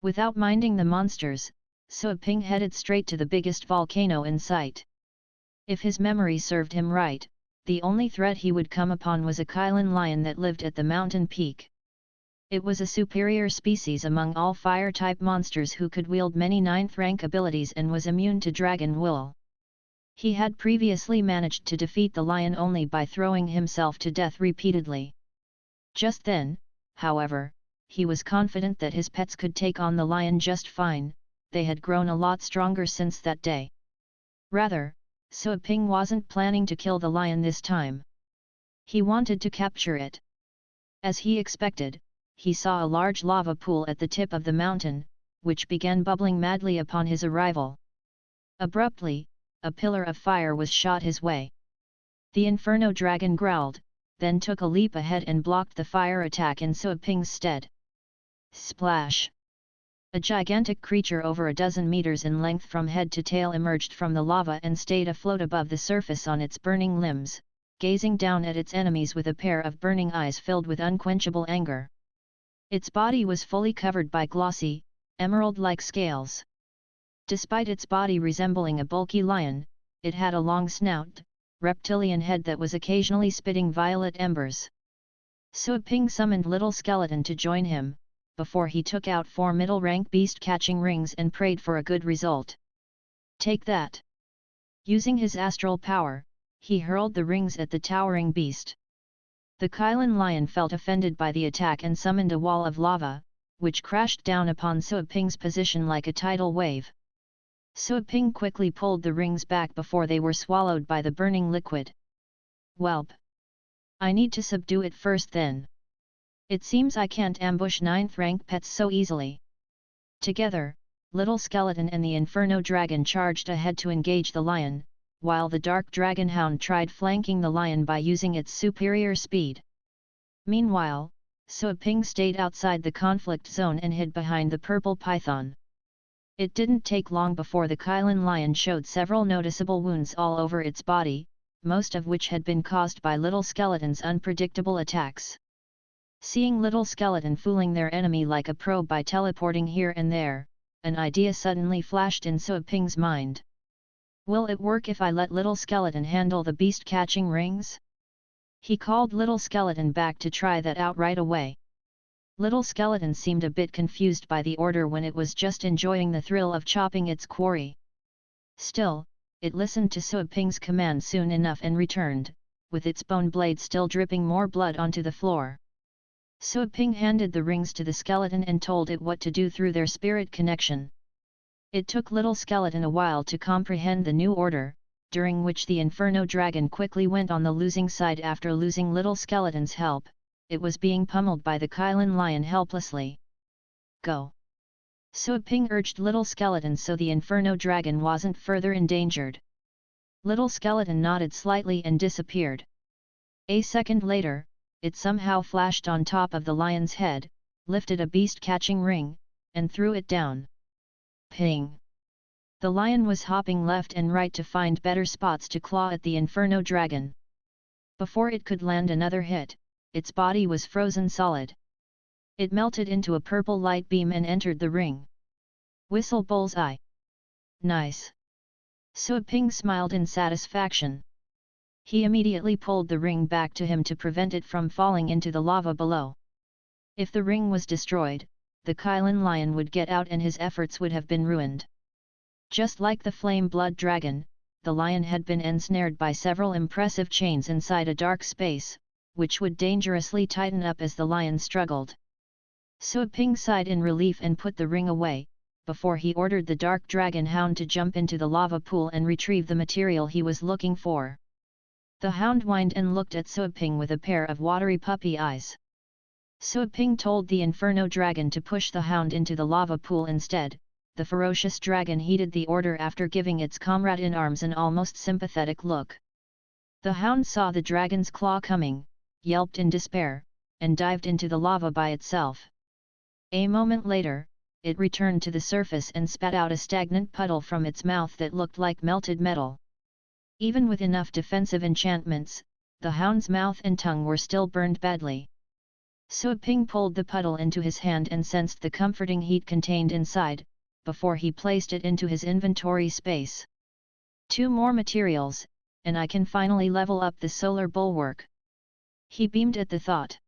Without minding the monsters, Suaping headed straight to the biggest volcano in sight. If his memory served him right, the only threat he would come upon was a Kylan lion that lived at the mountain peak. It was a superior species among all fire-type monsters who could wield many 9th rank abilities and was immune to dragon wool. He had previously managed to defeat the lion only by throwing himself to death repeatedly. Just then, however, he was confident that his pets could take on the lion just fine. They had grown a lot stronger since that day. Rather, Suaping wasn't planning to kill the lion this time. He wanted to capture it. As he expected, he saw a large lava pool at the tip of the mountain, which began bubbling madly upon his arrival. Abruptly, a pillar of fire was shot his way. The Inferno Dragon growled, then took a leap ahead and blocked the fire attack in Suaping's stead. Splash! A gigantic creature over a dozen meters in length from head to tail emerged from the lava and stayed afloat above the surface on its burning limbs, gazing down at its enemies with a pair of burning eyes filled with unquenchable anger. Its body was fully covered by glossy, emerald-like scales. Despite its body resembling a bulky lion, it had a long snout, reptilian head that was occasionally spitting violet embers. Suaping summoned Little Skeleton to join him, before he took out 4 middle-rank beast-catching rings and prayed for a good result. Take that! Using his astral power, he hurled the rings at the towering beast. The Kylan lion felt offended by the attack and summoned a wall of lava, which crashed down upon Suaping's position like a tidal wave. Suaping quickly pulled the rings back before they were swallowed by the burning liquid. Whelp! I need to subdue it first then. It seems I can't ambush 9th rank pets so easily. Together, Little Skeleton and the Inferno Dragon charged ahead to engage the lion, while the Dark Dragon Hound tried flanking the lion by using its superior speed. Meanwhile, Suaping stayed outside the conflict zone and hid behind the purple python. It didn't take long before the Kylan lion showed several noticeable wounds all over its body, most of which had been caused by Little Skeleton's unpredictable attacks. Seeing Little Skeleton fooling their enemy like a pro by teleporting here and there, an idea suddenly flashed in Suaping's mind. Will it work if I let Little Skeleton handle the beast-catching rings? He called Little Skeleton back to try that out right away. Little Skeleton seemed a bit confused by the order when it was just enjoying the thrill of chopping its quarry. Still, it listened to Suaping's command soon enough and returned, with its bone blade still dripping more blood onto the floor. Suaping handed the rings to the skeleton and told it what to do through their spirit connection. It took Little Skeleton a while to comprehend the new order, during which the Inferno Dragon quickly went on the losing side after losing Little Skeleton's help. It was being pummeled by the Kylan lion helplessly. Go! Suaping urged Little Skeleton so the Inferno Dragon wasn't further endangered. Little Skeleton nodded slightly and disappeared. A second later, it somehow flashed on top of the lion's head, lifted a beast-catching ring, and threw it down. Ping! The lion was hopping left and right to find better spots to claw at the Inferno Dragon. Before it could land another hit, its body was frozen solid. It melted into a purple light beam and entered the ring. Whistle bullseye! Nice! Suaping smiled in satisfaction. He immediately pulled the ring back to him to prevent it from falling into the lava below. If the ring was destroyed, the Kylan lion would get out and his efforts would have been ruined. Just like the Flame Blood Dragon, the lion had been ensnared by several impressive chains inside a dark space, which would dangerously tighten up as the lion struggled. Suaping sighed in relief and put the ring away, before he ordered the Dark Dragon Hound to jump into the lava pool and retrieve the material he was looking for. The hound whined and looked at Suaping with a pair of watery puppy eyes. Suaping told the Inferno Dragon to push the hound into the lava pool instead. The ferocious dragon heeded the order after giving its comrade in arms an almost sympathetic look. The hound saw the dragon's claw coming, yelped in despair, and dived into the lava by itself. A moment later, it returned to the surface and spat out a stagnant puddle from its mouth that looked like melted metal. Even with enough defensive enchantments, the hound's mouth and tongue were still burned badly. Suaping pulled the puddle into his hand and sensed the comforting heat contained inside, before he placed it into his inventory space. 2 more materials, and I can finally level up the solar bulwark. He beamed at the thought.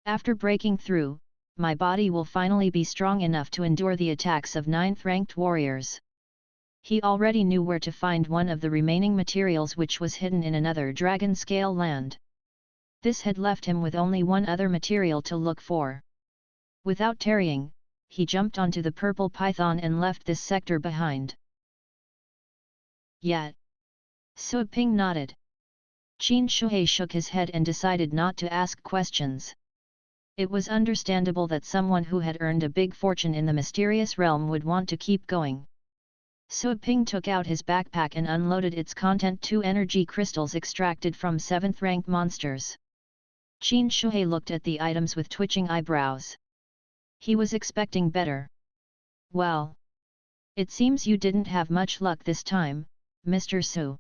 After breaking through, my body will finally be strong enough to endure the attacks of 9th-ranked warriors. He already knew where to find one of the remaining materials, which was hidden in another dragon-scale land. This had left him with only one other material to look for. Without tarrying, he jumped onto the purple python and left this sector behind. Yet. Suaping nodded. Qin Shuhei shook his head and decided not to ask questions. It was understandable that someone who had earned a big fortune in the mysterious realm would want to keep going. Suaping took out his backpack and unloaded its content, 2 energy crystals extracted from 7th-rank monsters. Qin Shuhei looked at the items with twitching eyebrows. He was expecting better. Well. It seems you didn't have much luck this time, Mr. Su.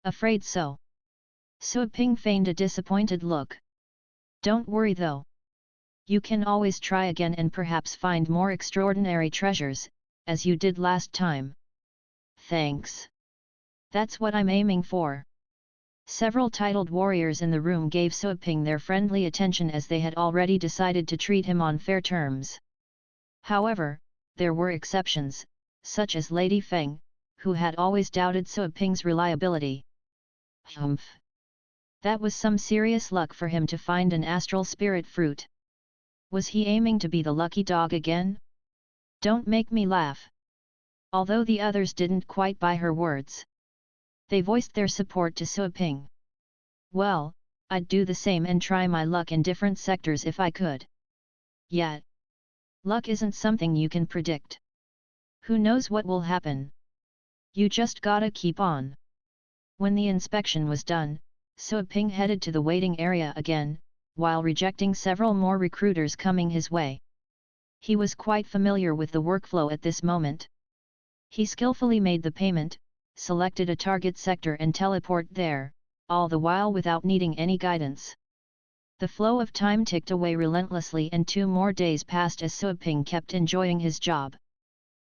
Afraid so. Suaping feigned a disappointed look. Don't worry though. You can always try again and perhaps find more extraordinary treasures, as you did last time. Thanks. That's what I'm aiming for. Several titled warriors in the room gave Suaping their friendly attention, as they had already decided to treat him on fair terms. However, there were exceptions, such as Lady Feng, who had always doubted Suaping's reliability. Humph! That was some serious luck for him to find an astral spirit fruit. Was he aiming to be the lucky dog again? Don't make me laugh. Although the others didn't quite buy her words, they voiced their support to Suaping. Well, I'd do the same and try my luck in different sectors if I could. Yet, luck isn't something you can predict. Who knows what will happen? You just gotta keep on. When the inspection was done, Suaping headed to the waiting area again, while rejecting several more recruiters coming his way. He was quite familiar with the workflow at this moment. He skillfully made the payment, selected a target sector and teleport there, all the while without needing any guidance. The flow of time ticked away relentlessly, and 2 more days passed as Suaping kept enjoying his job.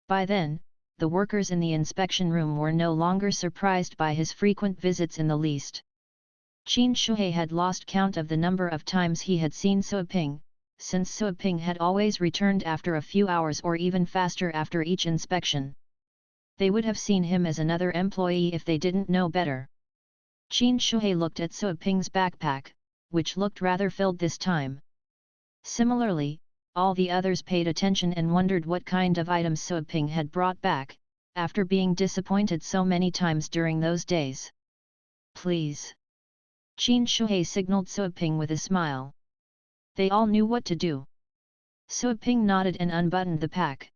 By then, the workers in the inspection room were no longer surprised by his frequent visits in the least. Qin Shuhei had lost count of the number of times he had seen Suaping, since Suaping had always returned after a few hours or even faster after each inspection. They would have seen him as another employee if they didn't know better. Qin Shuhei looked at Suaping's backpack, which looked rather filled this time. Similarly, all the others paid attention and wondered what kind of items Suaping had brought back, after being disappointed so many times during those days. Please. Qin Shuhei signaled Suaping with a smile. They all knew what to do. Suaping nodded and unbuttoned the pack.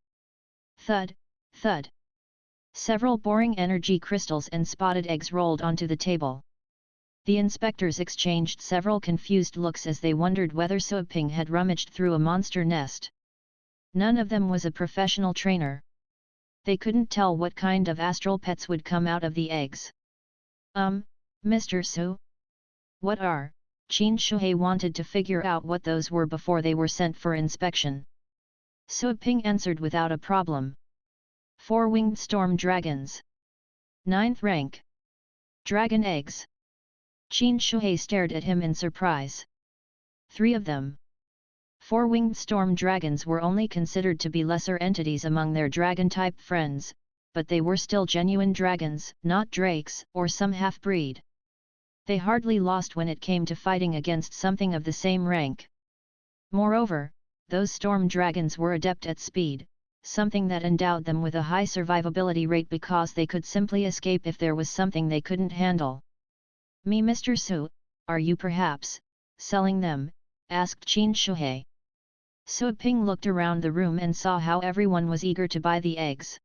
Thud, thud. Several boring energy crystals and spotted eggs rolled onto the table. The inspectors exchanged several confused looks as they wondered whether Suaping had rummaged through a monster nest. None of them was a professional trainer. They couldn't tell what kind of astral pets would come out of the eggs. Mr. Su? What are? Qin Shuhei wanted to figure out what those were before they were sent for inspection. Suaping answered without a problem. 4-winged storm dragons. 9th rank. Dragon eggs. Qin Shuhei stared at him in surprise. 3 of them. 4-winged storm dragons were only considered to be lesser entities among their dragon-type friends, but they were still genuine dragons, not drakes or some half-breed. They hardly lost when it came to fighting against something of the same rank. Moreover, those storm dragons were adept at speed, something that endowed them with a high survivability rate because they could simply escape if there was something they couldn't handle. Me, Mr. Su, are you perhaps selling them? Asked Qin Shuhei. Suaping looked around the room and saw how everyone was eager to buy the eggs.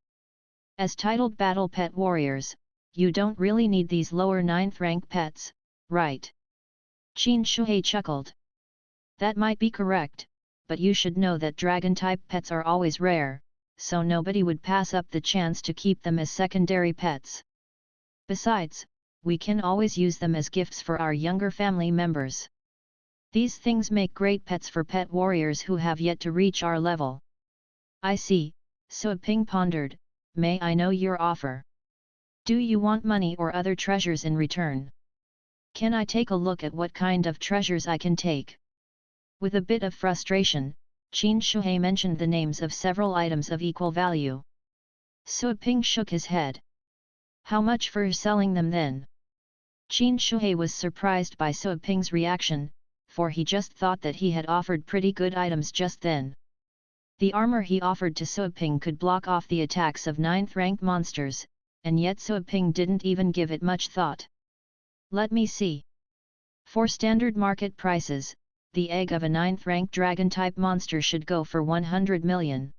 As titled battle pet warriors, you don't really need these lower 9th rank pets, right? Qin Shuhei chuckled. That might be correct, but you should know that dragon-type pets are always rare, so nobody would pass up the chance to keep them as secondary pets. Besides, we can always use them as gifts for our younger family members. These things make great pets for pet warriors who have yet to reach our level. I see, So Ping pondered, may I know your offer? Do you want money or other treasures in return? Can I take a look at what kind of treasures I can take? With a bit of frustration, Qin Shuhei mentioned the names of several items of equal value. So Ping shook his head. How much for selling them then? Qin Shuhei was surprised by So Ping's reaction, for he just thought that he had offered pretty good items just then. The armor he offered to So Ping could block off the attacks of 9th-rank monsters, and yet So Ping didn't even give it much thought. Let me see. For standard market prices, the egg of a 9th-rank dragon-type monster should go for 100 million.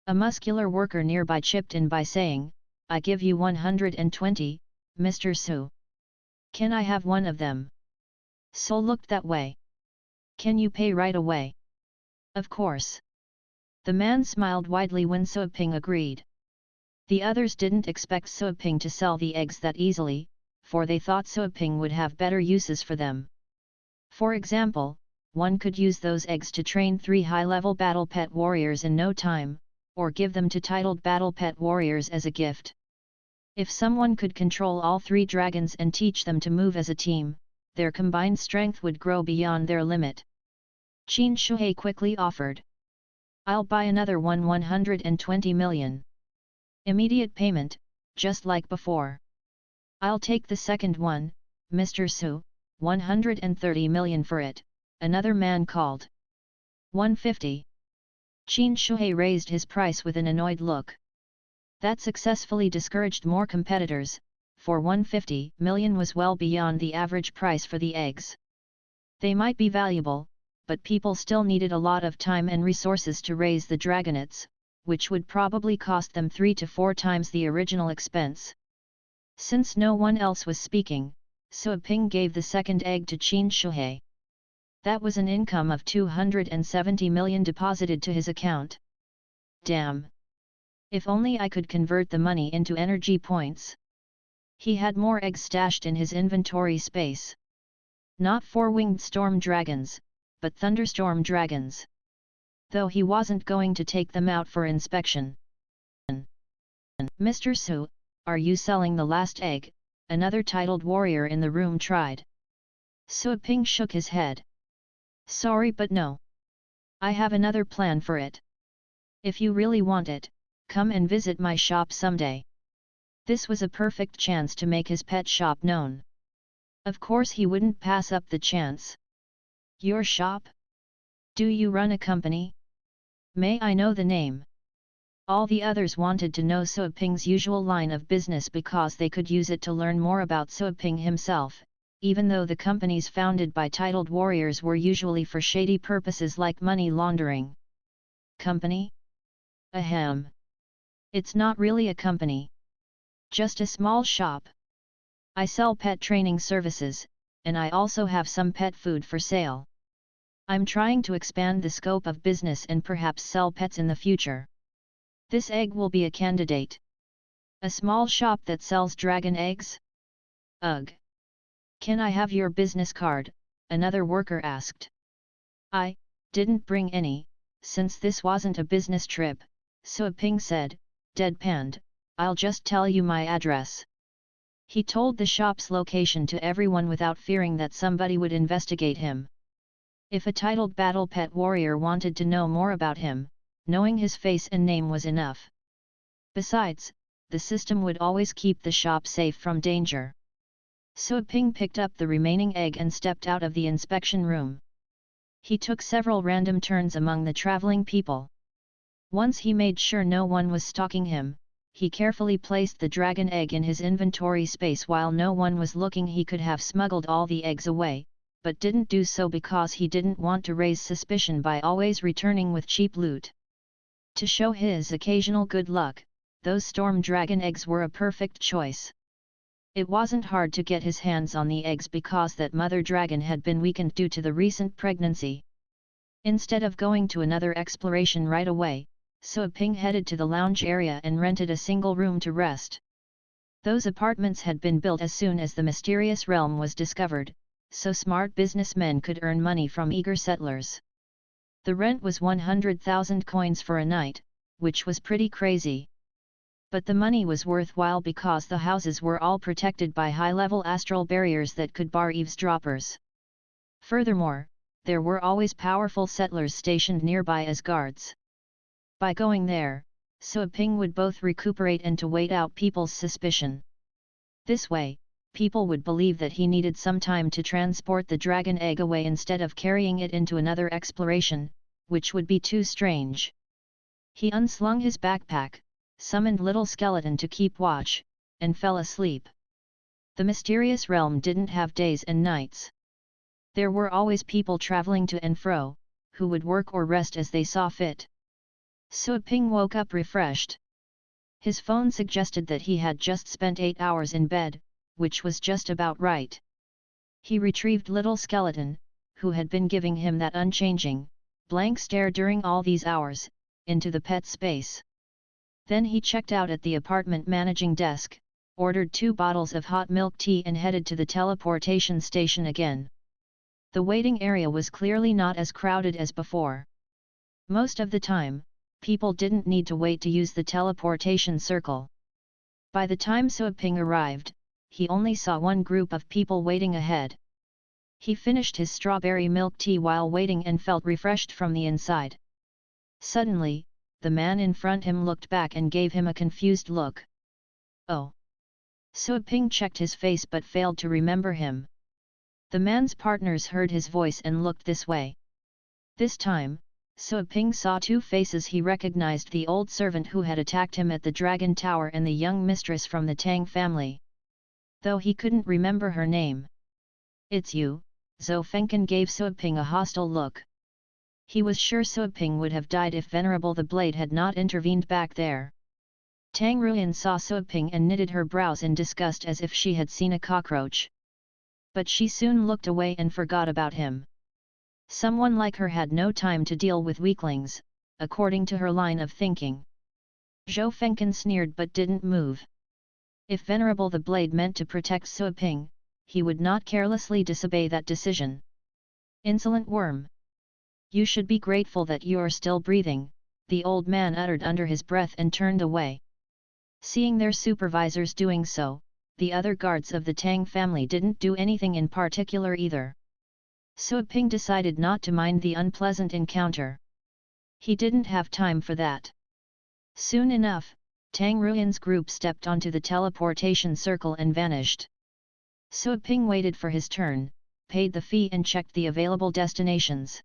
A muscular worker nearby chipped in by saying, I give you 120, Mr. Su. Can I have one of them? So looked that way. Can you pay right away? Of course. The man smiled widely when So Ping agreed. The others didn't expect So Ping to sell the eggs that easily, for they thought So Ping would have better uses for them. For example, one could use those eggs to train 3 high-level battle pet warriors in no time, or give them to titled battle pet warriors as a gift. If someone could control all 3 dragons and teach them to move as a team, their combined strength would grow beyond their limit. Qin Shuhei quickly offered. I'll buy another 120 million. Immediate payment, just like before. I'll take the second one, Mr. Su, 130 million for it, another man called. 150. Qin Shuhei raised his price with an annoyed look. That successfully discouraged more competitors, for 150 million was well beyond the average price for the eggs. They might be valuable, but people still needed a lot of time and resources to raise the dragonets, which would probably cost them 3 to 4 times the original expense. Since no one else was speaking, So Ping gave the second egg to Qin Shuhei. That was an income of 270 million deposited to his account. Damn! If only I could convert the money into energy points. He had more eggs stashed in his inventory space. Not 4-winged storm dragons, but thunderstorm dragons. Though he wasn't going to take them out for inspection. Mr. Su, are you selling the last egg? Another titled warrior in the room tried. So Ping shook his head. Sorry but no. I have another plan for it. If you really want it, come and visit my shop someday. This was a perfect chance to make his pet shop known. Of course he wouldn't pass up the chance. Your shop? Do you run a company? May I know the name? All the others wanted to know So Ping's usual line of business because they could use it to learn more about So Ping himself, even though the companies founded by titled warriors were usually for shady purposes like money laundering. Company? Ahem. It's not really a company. Just a small shop. I sell pet training services, and I also have some pet food for sale. I'm trying to expand the scope of business and perhaps sell pets in the future. This egg will be a candidate. A small shop that sells dragon eggs? Ugh! Can I have your business card? Another worker asked. I didn't bring any, since this wasn't a business trip, So Ping said, deadpanned, I'll just tell you my address. He told the shop's location to everyone without fearing that somebody would investigate him. If a titled battle pet warrior wanted to know more about him, knowing his face and name was enough. Besides, the system would always keep the shop safe from danger. So Ping picked up the remaining egg and stepped out of the inspection room. He took several random turns among the traveling people. Once he made sure no one was stalking him, he carefully placed the dragon egg in his inventory space while no one was looking. He could have smuggled all the eggs away, but didn't do so because he didn't want to raise suspicion by always returning with cheap loot. To show his occasional good luck, those storm dragon eggs were a perfect choice. It wasn't hard to get his hands on the eggs because that mother dragon had been weakened due to the recent pregnancy. Instead of going to another exploration right away, So Ping headed to the lounge area and rented a single room to rest. Those apartments had been built as soon as the mysterious realm was discovered, so smart businessmen could earn money from eager settlers. The rent was 100,000 coins for a night, which was pretty crazy. But the money was worthwhile because the houses were all protected by high-level astral barriers that could bar eavesdroppers. Furthermore, there were always powerful settlers stationed nearby as guards. By going there, Sua Ping would both recuperate and to wait out people's suspicion. This way, people would believe that he needed some time to transport the dragon egg away instead of carrying it into another exploration, which would be too strange. He unslung his backpack, summoned Little Skeleton to keep watch, and fell asleep. The mysterious realm didn't have days and nights. There were always people traveling to and fro, who would work or rest as they saw fit. Sua Ping woke up refreshed. His phone suggested that he had just spent 8 hours in bed, which was just about right. He retrieved Little Skeleton, who had been giving him that unchanging, blank stare during all these hours, into the pet space. Then he checked out at the apartment managing desk, ordered 2 bottles of hot milk tea and headed to the teleportation station again. The waiting area was clearly not as crowded as before. Most of the time, people didn't need to wait to use the teleportation circle. By the time Sua Ping arrived, he only saw one group of people waiting ahead. He finished his strawberry milk tea while waiting and felt refreshed from the inside. Suddenly, the man in front him looked back and gave him a confused look. Oh! Sua Ping checked his face but failed to remember him. The man's partners heard his voice and looked this way. This time, Sua Ping saw 2 faces. He recognized the old servant who had attacked him at the Dragon Tower and the young mistress from the Tang family. Though he couldn't remember her name. "It's you," Zhou Fengcan gave Sua Ping a hostile look. He was sure Sua Ping would have died if Venerable the Blade had not intervened back there. Tang Ruyan saw Sua Ping and knitted her brows in disgust as if she had seen a cockroach. But she soon looked away and forgot about him. Someone like her had no time to deal with weaklings, according to her line of thinking. Zhou Fengcan sneered but didn't move. If Venerable the Blade meant to protect Sua Ping, he would not carelessly disobey that decision. "Insolent worm! You should be grateful that you are still breathing," the old man uttered under his breath and turned away. Seeing their supervisors doing so, the other guards of the Tang family didn't do anything in particular either. Sua Ping decided not to mind the unpleasant encounter. He didn't have time for that. Soon enough, Tang Ruyan's group stepped onto the teleportation circle and vanished. Sua Ping waited for his turn, paid the fee and checked the available destinations.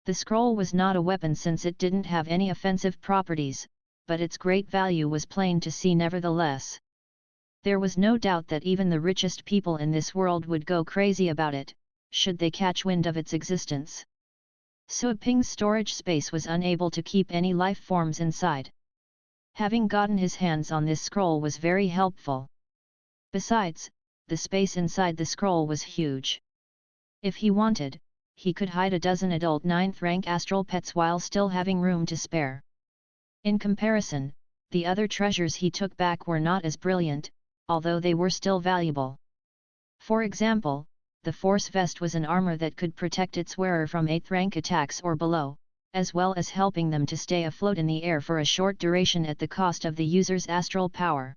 The scroll was not a weapon since it didn't have any offensive properties, but its great value was plain to see nevertheless. There was no doubt that even the richest people in this world would go crazy about it, should they catch wind of its existence. Sua Ping's storage space was unable to keep any life forms inside. Having gotten his hands on this scroll was very helpful. Besides, the space inside the scroll was huge. If he wanted, he could hide a dozen adult 9th rank astral pets while still having room to spare. In comparison, the other treasures he took back were not as brilliant, although they were still valuable. For example, the Force Vest was an armor that could protect its wearer from 8th rank attacks or below, as well as helping them to stay afloat in the air for a short duration at the cost of the user's astral power.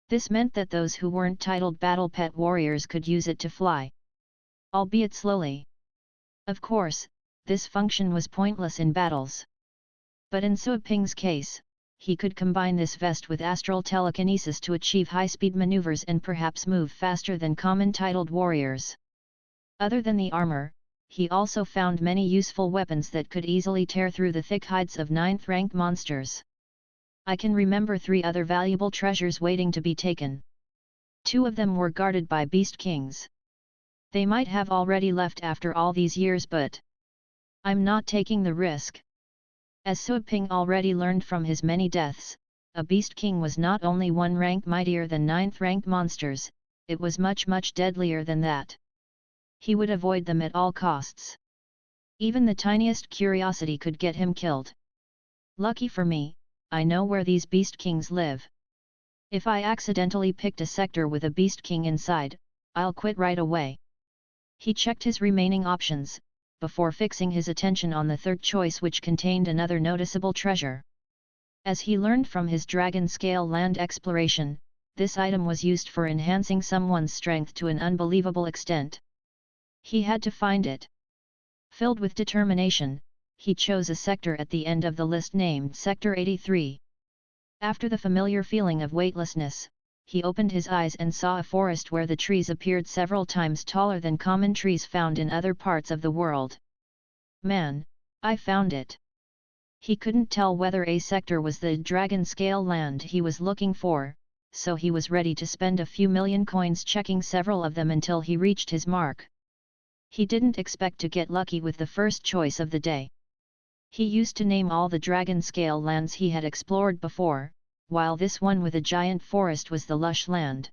This meant that those who weren't titled battle pet warriors could use it to fly. Albeit slowly. Of course, this function was pointless in battles. But in Sua Ping's case, he could combine this vest with astral telekinesis to achieve high-speed maneuvers and perhaps move faster than common titled warriors. Other than the armor, he also found many useful weapons that could easily tear through the thick hides of 9th rank monsters. I can remember 3 other valuable treasures waiting to be taken. 2 of them were guarded by beast kings. They might have already left after all these years, but I'm not taking the risk. As Sua Ping already learned from his many deaths, a beast king was not only 1 rank mightier than 9th rank monsters, it was much deadlier than that. He would avoid them at all costs. Even the tiniest curiosity could get him killed. Lucky for me, I know where these beast kings live. If I accidentally picked a sector with a beast king inside, I'll quit right away. He checked his remaining options, before fixing his attention on the third choice, which contained another noticeable treasure. As he learned from his dragon-scale land exploration, this item was used for enhancing someone's strength to an unbelievable extent. He had to find it. Filled with determination, he chose a sector at the end of the list named Sector 83. After the familiar feeling of weightlessness, he opened his eyes and saw a forest where the trees appeared several times taller than common trees found in other parts of the world. Man, I found it! He couldn't tell whether a sector was the dragon-scale land he was looking for, so he was ready to spend a few million coins checking several of them until he reached his mark. He didn't expect to get lucky with the first choice of the day. He used to name all the dragon-scale lands he had explored before, while this one with a giant forest was the lush land.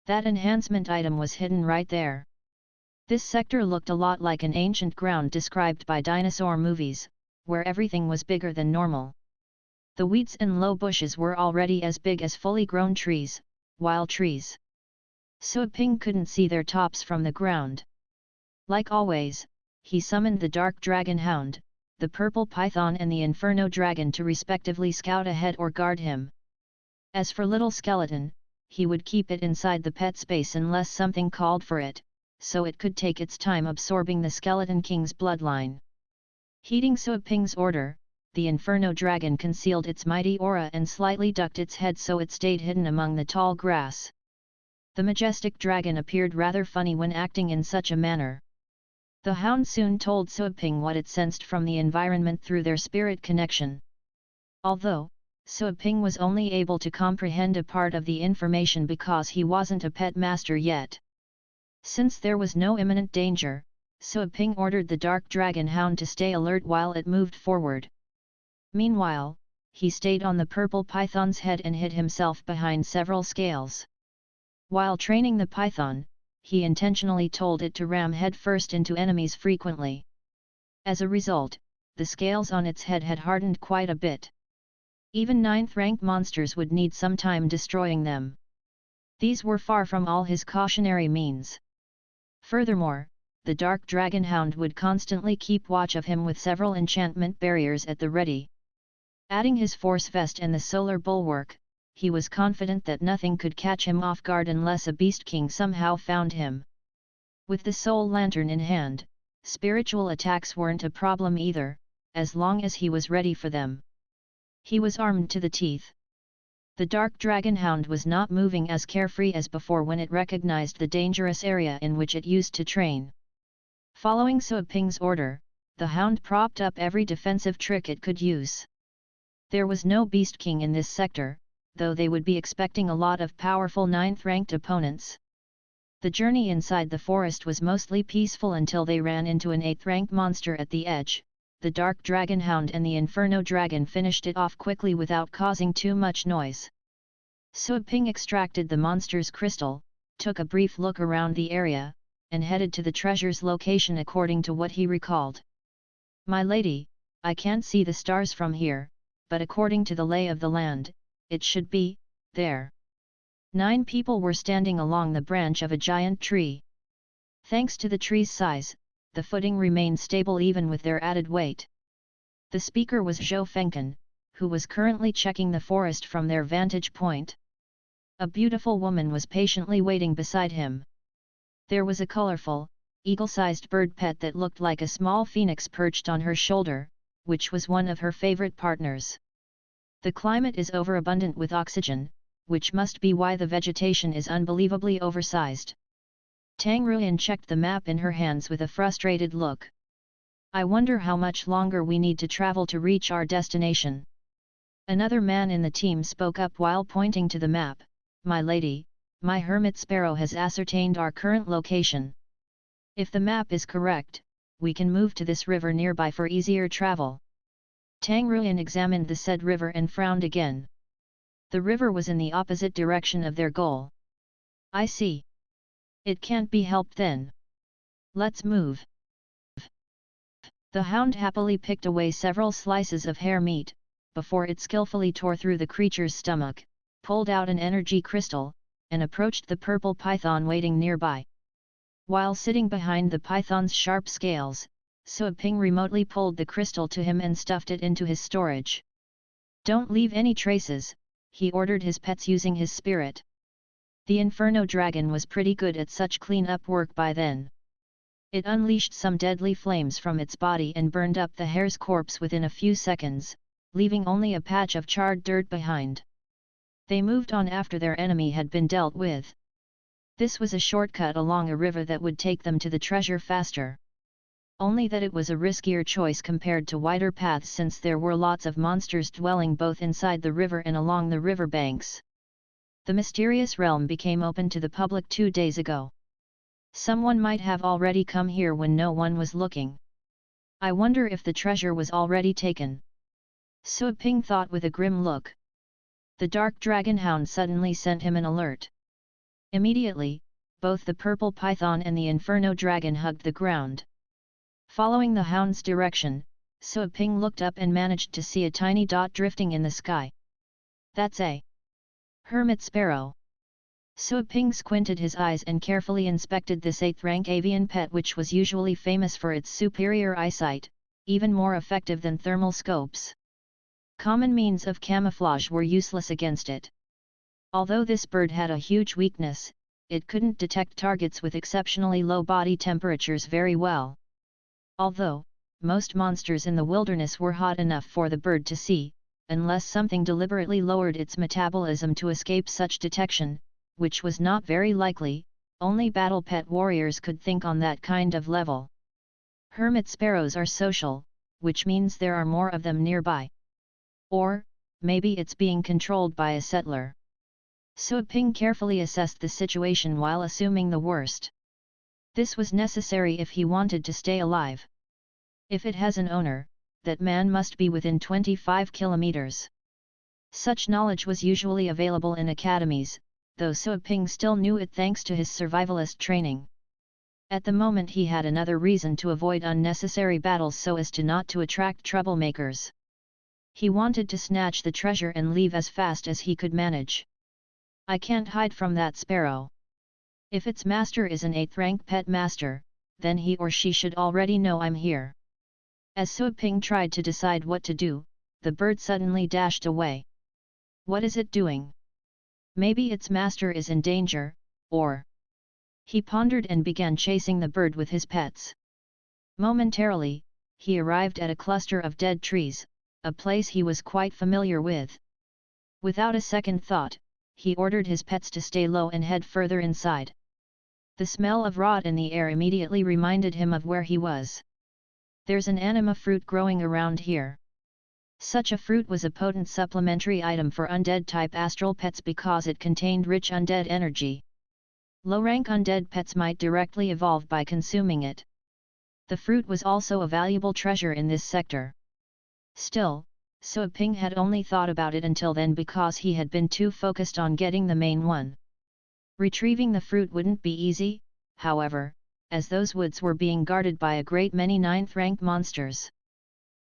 That enhancement item was hidden right there. This sector looked a lot like an ancient ground described by dinosaur movies, where everything was bigger than normal. The weeds and low bushes were already as big as fully grown trees, wild trees. Sui Ping couldn't see their tops from the ground. Like always, he summoned the dark dragon hound, the purple python and the inferno dragon to respectively scout ahead or guard him. As for little skeleton, he would keep it inside the pet space unless something called for it, so it could take its time absorbing the skeleton king's bloodline. Heeding Sui Ping's order, the inferno dragon concealed its mighty aura and slightly ducked its head so it stayed hidden among the tall grass. The majestic dragon appeared rather funny when acting in such a manner. The hound soon told Sui Ping what it sensed from the environment through their spirit connection. Although, Sui Ping was only able to comprehend a part of the information because he wasn't a pet master yet. Since there was no imminent danger, Sui Ping ordered the dark dragon hound to stay alert while it moved forward. Meanwhile, he stayed on the purple python's head and hid himself behind several scales. While training the python, he intentionally told it to ram headfirst into enemies frequently. As a result, the scales on its head had hardened quite a bit. Even 9th-rank monsters would need some time destroying them. These were far from all his cautionary means. Furthermore, the dark dragon hound would constantly keep watch of him with several enchantment barriers at the ready. Adding his force vest and the solar bulwark, he was confident that nothing could catch him off guard unless a beast king somehow found him. With the soul lantern in hand, spiritual attacks weren't a problem either, as long as he was ready for them. He was armed to the teeth. The dark dragon hound was not moving as carefree as before when it recognized the dangerous area in which it used to train. Following Sui Ping's order, the hound propped up every defensive trick it could use. There was no beast king in this sector, though they would be expecting a lot of powerful 9th-ranked opponents. The journey inside the forest was mostly peaceful until they ran into an 8th-ranked monster at the edge. The dark dragon hound and the inferno dragon finished it off quickly without causing too much noise. Sui Ping extracted the monster's crystal, took a brief look around the area, and headed to the treasure's location according to what he recalled. "My lady, I can't see the stars from here, but according to the lay of the land, it should be there." 9 people were standing along the branch of a giant tree. Thanks to the tree's size, the footing remained stable even with their added weight. The speaker was Zhou Fengkan, who was currently checking the forest from their vantage point. A beautiful woman was patiently waiting beside him. There was a colorful, eagle-sized bird pet that looked like a small phoenix perched on her shoulder, which was one of her favorite partners. The climate is overabundant with oxygen, which must be why the vegetation is unbelievably oversized. Tang Ruyan checked the map in her hands with a frustrated look. "I wonder how much longer we need to travel to reach our destination." Another man in the team spoke up while pointing to the map. "My lady, my hermit sparrow has ascertained our current location. If the map is correct, we can move to this river nearby for easier travel." Tang Ruyan examined the said river and frowned again. The river was in the opposite direction of their goal. "I see. It can't be helped then. Let's move." The hound happily picked away several slices of hare meat, before it skillfully tore through the creature's stomach, pulled out an energy crystal, and approached the purple python waiting nearby. While sitting behind the python's sharp scales, Suaping remotely pulled the crystal to him and stuffed it into his storage. "Don't leave any traces," he ordered his pets using his spirit. The Inferno Dragon was pretty good at such clean-up work by then. It unleashed some deadly flames from its body and burned up the hare's corpse within a few seconds, leaving only a patch of charred dirt behind. They moved on after their enemy had been dealt with. This was a shortcut along a river that would take them to the treasure faster. Only that it was a riskier choice compared to wider paths, since there were lots of monsters dwelling both inside the river and along the river banks. The mysterious realm became open to the public 2 days ago. Someone might have already come here when no one was looking. I wonder if the treasure was already taken. Suaping thought with a grim look. The dark dragon hound suddenly sent him an alert. Immediately, both the purple python and the Inferno Dragon hugged the ground. Following the hound's direction, Suaping looked up and managed to see a tiny dot drifting in the sky. "That's a hermit sparrow." Suaping squinted his eyes and carefully inspected this 8th-rank avian pet, which was usually famous for its superior eyesight, even more effective than thermal scopes. Common means of camouflage were useless against it. Although this bird had a huge weakness, it couldn't detect targets with exceptionally low body temperatures very well. Although, most monsters in the wilderness were hot enough for the bird to see, unless something deliberately lowered its metabolism to escape such detection, which was not very likely, only battle pet warriors could think on that kind of level. Hermit sparrows are social, which means there are more of them nearby. Or, maybe it's being controlled by a settler. Suaping carefully assessed the situation while assuming the worst. This was necessary if he wanted to stay alive. If it has an owner, that man must be within 25 kilometers. Such knowledge was usually available in academies, though Suaping still knew it thanks to his survivalist training. At the moment he had another reason to avoid unnecessary battles so as to not to attract troublemakers. He wanted to snatch the treasure and leave as fast as he could manage. "I can't hide from that sparrow. If its master is an 8th-rank pet master, then he or she should already know I'm here." As Suaping tried to decide what to do, the bird suddenly dashed away. What is it doing? Maybe its master is in danger, or... He pondered and began chasing the bird with his pets. Momentarily, he arrived at a cluster of dead trees, a place he was quite familiar with. Without a second thought, he ordered his pets to stay low and head further inside. The smell of rot in the air immediately reminded him of where he was. "There's an anima fruit growing around here." Such a fruit was a potent supplementary item for undead-type astral pets because it contained rich undead energy. Low-rank undead pets might directly evolve by consuming it. The fruit was also a valuable treasure in this sector. Still, Suaping had only thought about it until then because he had been too focused on getting the main one. Retrieving the fruit wouldn't be easy, however, as those woods were being guarded by a great many 9th-rank monsters.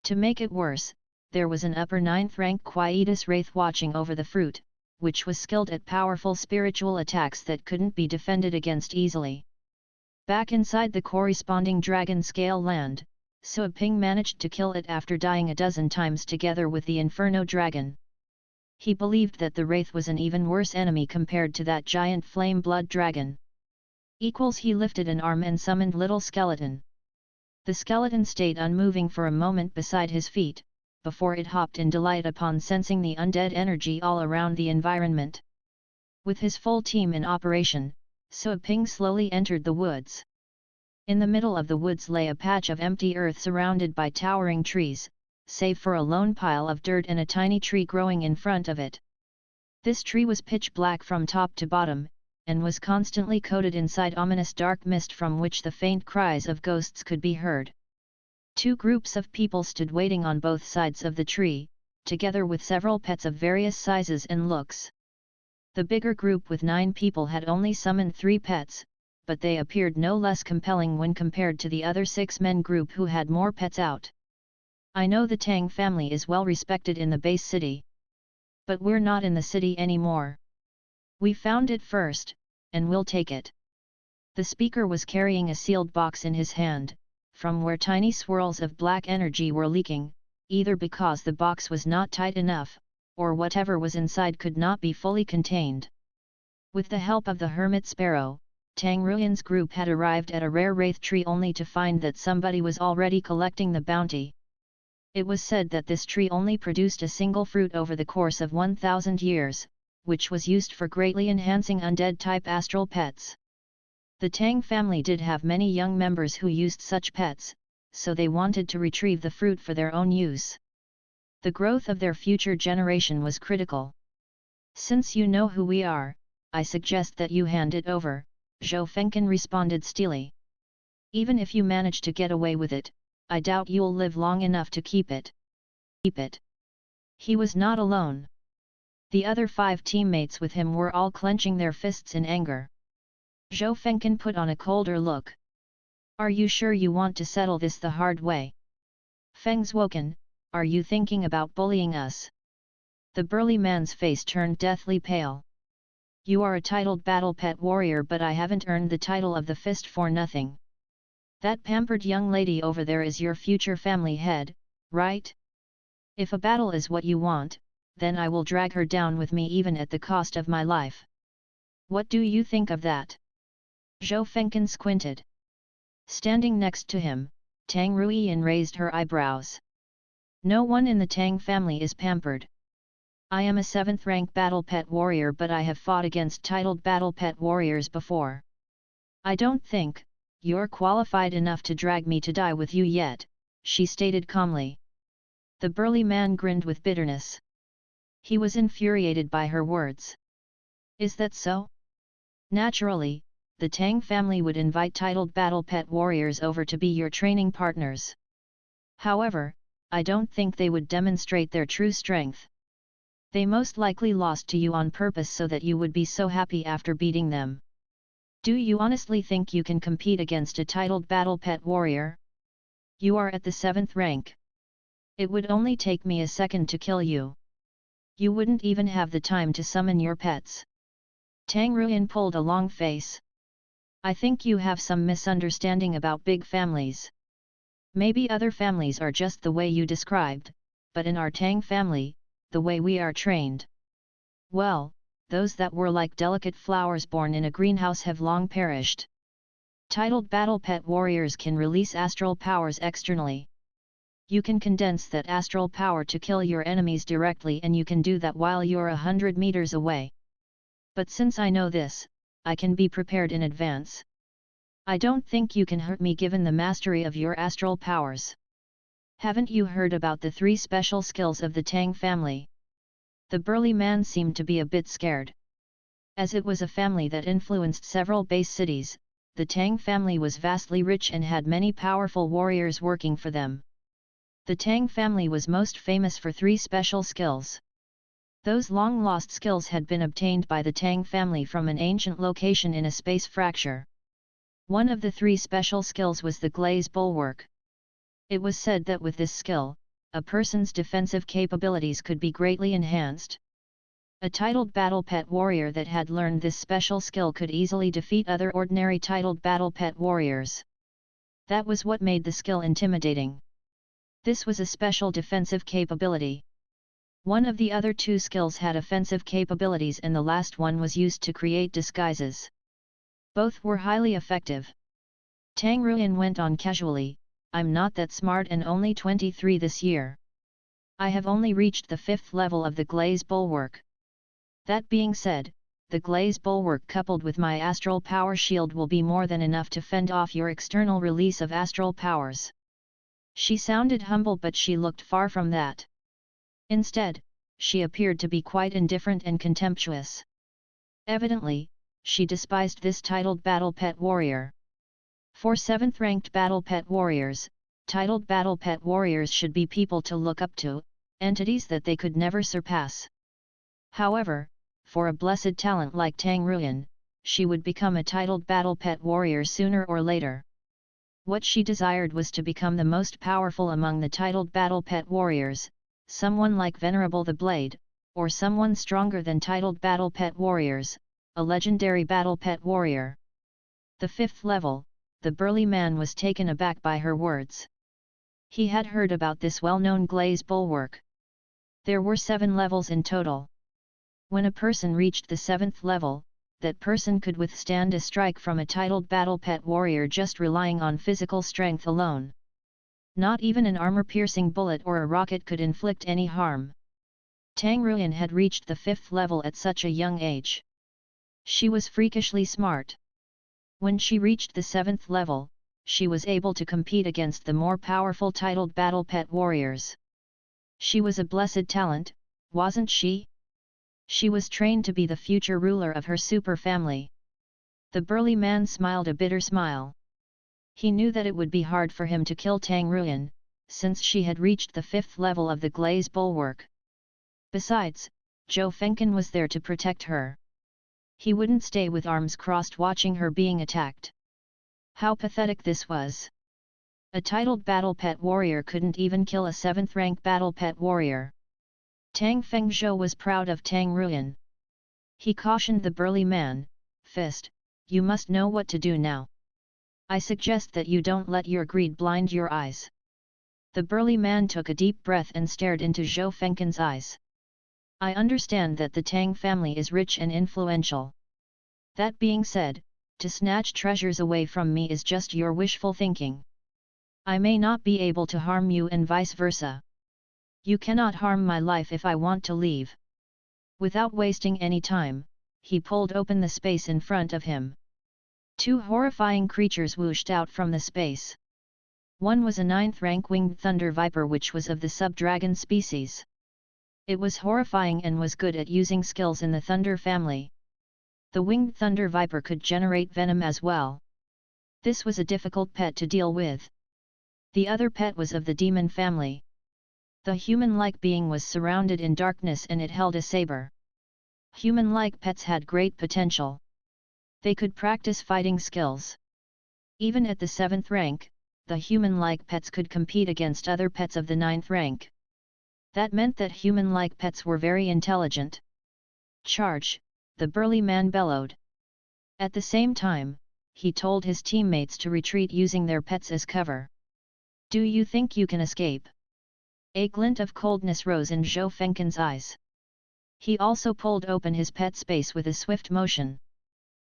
To make it worse, there was an upper 9th-rank Quietus Wraith watching over the fruit, which was skilled at powerful spiritual attacks that couldn't be defended against easily. Back inside the corresponding dragon scale land, Suaping managed to kill it after dying a dozen times together with the Inferno Dragon. He believed that the Wraith was an even worse enemy compared to that giant flame blood dragon. He lifted an arm and summoned Little Skeleton. The skeleton stayed unmoving for a moment beside his feet, before it hopped in delight upon sensing the undead energy all around the environment. With his full team in operation, Suaping slowly entered the woods. In the middle of the woods lay a patch of empty earth surrounded by towering trees, save for a lone pile of dirt and a tiny tree growing in front of it. This tree was pitch black from top to bottom, and was constantly coated inside ominous dark mist from which the faint cries of ghosts could be heard. 2 groups of people stood waiting on both sides of the tree, together with several pets of various sizes and looks. The bigger group with 9 people had only summoned 3 pets, but they appeared no less compelling when compared to the other 6-men group who had more pets out. "I know the Tang family is well respected in the base city. But we're not in the city anymore. We found it first, and we'll take it. The speaker was carrying a sealed box in his hand, from where tiny swirls of black energy were leaking, either because the box was not tight enough, or whatever was inside could not be fully contained. With the help of the hermit sparrow, Tang Ruyan's group had arrived at a rare wraith tree only to find that somebody was already collecting the bounty. It was said that this tree only produced a single fruit over the course of 1,000 years, which was used for greatly enhancing undead-type astral pets. The Tang family did have many young members who used such pets, so they wanted to retrieve the fruit for their own use. The growth of their future generation was critical. Since you know who we are, I suggest that you hand it over, Zhou Fengkan responded steely. Even if you manage to get away with it, I doubt you'll live long enough to keep it. He was not alone. The other 5 teammates with him were all clenching their fists in anger. Zhou Fengkan put on a colder look. Are you sure you want to settle this the hard way? Feng Zhuoken, are you thinking about bullying us? The burly man's face turned deathly pale. You are a titled battle pet warrior, but I haven't earned the title of the fist for nothing. That pampered young lady over there is your future family head, right? If a battle is what you want, then I will drag her down with me even at the cost of my life. What do you think of that? Zhou Fengkan squinted. Standing next to him, Tang Ruyan raised her eyebrows. No one in the Tang family is pampered. I am a 7th rank battle pet warrior, but I have fought against titled battle pet warriors before. I don't think you're qualified enough to drag me to die with you yet, she stated calmly. The burly man grinned with bitterness. He was infuriated by her words. Is that so? Naturally, the Tang family would invite titled battle pet warriors over to be your training partners. However, I don't think they would demonstrate their true strength. They most likely lost to you on purpose so that you would be so happy after beating them. Do you honestly think you can compete against a titled battle pet warrior? You are at the 7th rank. It would only take me a second to kill you. You wouldn't even have the time to summon your pets. Tang Ruyan pulled a long face. I think you have some misunderstanding about big families. Maybe other families are just the way you described, but in our Tang family, the way we are trained. Well, those that were like delicate flowers born in a greenhouse have long perished. Titled battle pet warriors can release astral powers externally. You can condense that astral power to kill your enemies directly, and you can do that while you're 100 meters away. But since I know this, I can be prepared in advance. I don't think you can hurt me given the mastery of your astral powers. Haven't you heard about the 3 special skills of the Tang family? The burly man seemed to be a bit scared. As it was a family that influenced several base cities, the Tang family was vastly rich and had many powerful warriors working for them. The Tang family was most famous for 3 special skills. Those long-lost skills had been obtained by the Tang family from an ancient location in a space fracture. One of the 3 special skills was the Glaze Bulwark. It was said that with this skill, a person's defensive capabilities could be greatly enhanced. A titled battle pet warrior that had learned this special skill could easily defeat other ordinary titled battle pet warriors. That was what made the skill intimidating. This was a special defensive capability. One of the other 2 skills had offensive capabilities, and the last one was used to create disguises. Both were highly effective. Tang Ruyan went on casually, I'm not that smart and only 23 this year. I have only reached the 5th level of the Glaze Bulwark. That being said, the Glaze Bulwark coupled with my astral power shield will be more than enough to fend off your external release of astral powers. She sounded humble, but she looked far from that. Instead, she appeared to be quite indifferent and contemptuous. Evidently, she despised this titled battle pet warrior. For 7th ranked battle pet warriors, titled battle pet warriors should be people to look up to, entities that they could never surpass. However, for a blessed talent like Tang Ruyan, she would become a titled battle pet warrior sooner or later. What she desired was to become the most powerful among the titled battle pet warriors, someone like Venerable the Blade, or someone stronger than titled battle pet warriors, a legendary battle pet warrior. The 5th level, the burly man was taken aback by her words. He had heard about this well-known glaze bulwark. There were 7 levels in total. When a person reached the 7th level, that person could withstand a strike from a titled battle pet warrior just relying on physical strength alone. Not even an armor-piercing bullet or a rocket could inflict any harm. Tang Ruyan had reached the 5th level at such a young age. She was freakishly smart. When she reached the 7th level, she was able to compete against the more powerful titled battle pet warriors. She was a blessed talent, wasn't she? She was trained to be the future ruler of her super family. The burly man smiled a bitter smile. He knew that it would be hard for him to kill Tang Ruyan, since she had reached the 5th level of the glaze bulwark. Besides, Zhou Fengcan was there to protect her. He wouldn't stay with arms crossed watching her being attacked. How pathetic this was. A titled battle pet warrior couldn't even kill a 7th rank battle pet warrior. Tang Fengzhou was proud of Tang Ruyan. He cautioned the burly man, "Fist, you must know what to do now. I suggest that you don't let your greed blind your eyes." The burly man took a deep breath and stared into Zhou Fengcan's eyes. "I understand that the Tang family is rich and influential. That being said, to snatch treasures away from me is just your wishful thinking. I may not be able to harm you and vice versa. You cannot harm my life if I want to leave." Without wasting any time, he pulled open the space in front of him. 2 horrifying creatures whooshed out from the space. One was a 9th rank winged thunder viper which was of the sub-dragon species. It was horrifying and was good at using skills in the thunder family. The winged thunder viper could generate venom as well. This was a difficult pet to deal with. The other pet was of the demon family. The human-like being was surrounded in darkness and it held a saber. Human-like pets had great potential. They could practice fighting skills. Even at the 7th rank, the human-like pets could compete against other pets of the 9th rank. That meant that human-like pets were very intelligent. "Charge!" the burly man bellowed. At the same time, he told his teammates to retreat using their pets as cover. "Do you think you can escape?" A glint of coldness rose in Zhou Fengcan's eyes. He also pulled open his pet space with a swift motion.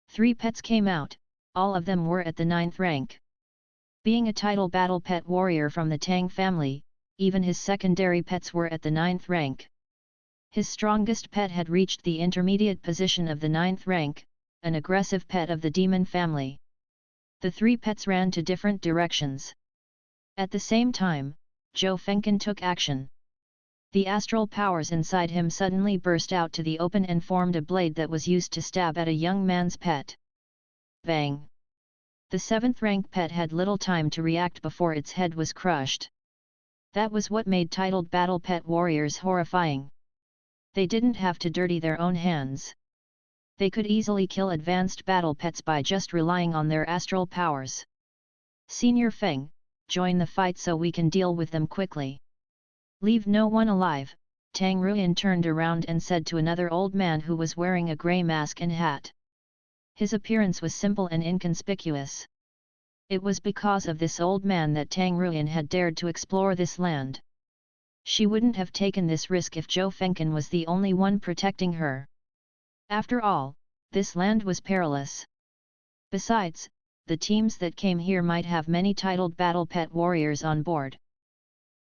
3 pets came out, all of them were at the 9th rank. Being a title battle pet warrior from the Tang family, even his secondary pets were at the 9th rank. His strongest pet had reached the intermediate position of the 9th rank, an aggressive pet of the demon family. The 3 pets ran to different directions. At the same time, Zhou Fengcan took action. The astral powers inside him suddenly burst out to the open and formed a blade that was used to stab at a young man's pet. Bang! The 7th rank pet had little time to react before its head was crushed. That was what made titled battle pet warriors horrifying. They didn't have to dirty their own hands. They could easily kill advanced battle pets by just relying on their astral powers. "Senior Feng, join the fight so we can deal with them quickly. Leave no one alive." Tang Ruyan turned around and said to another old man who was wearing a grey mask and hat. His appearance was simple and inconspicuous. It was because of this old man that Tang Ruyan had dared to explore this land. She wouldn't have taken this risk if Zhou Fengcan was the only one protecting her. After all, this land was perilous. Besides, the teams that came here might have many titled battle pet warriors on board.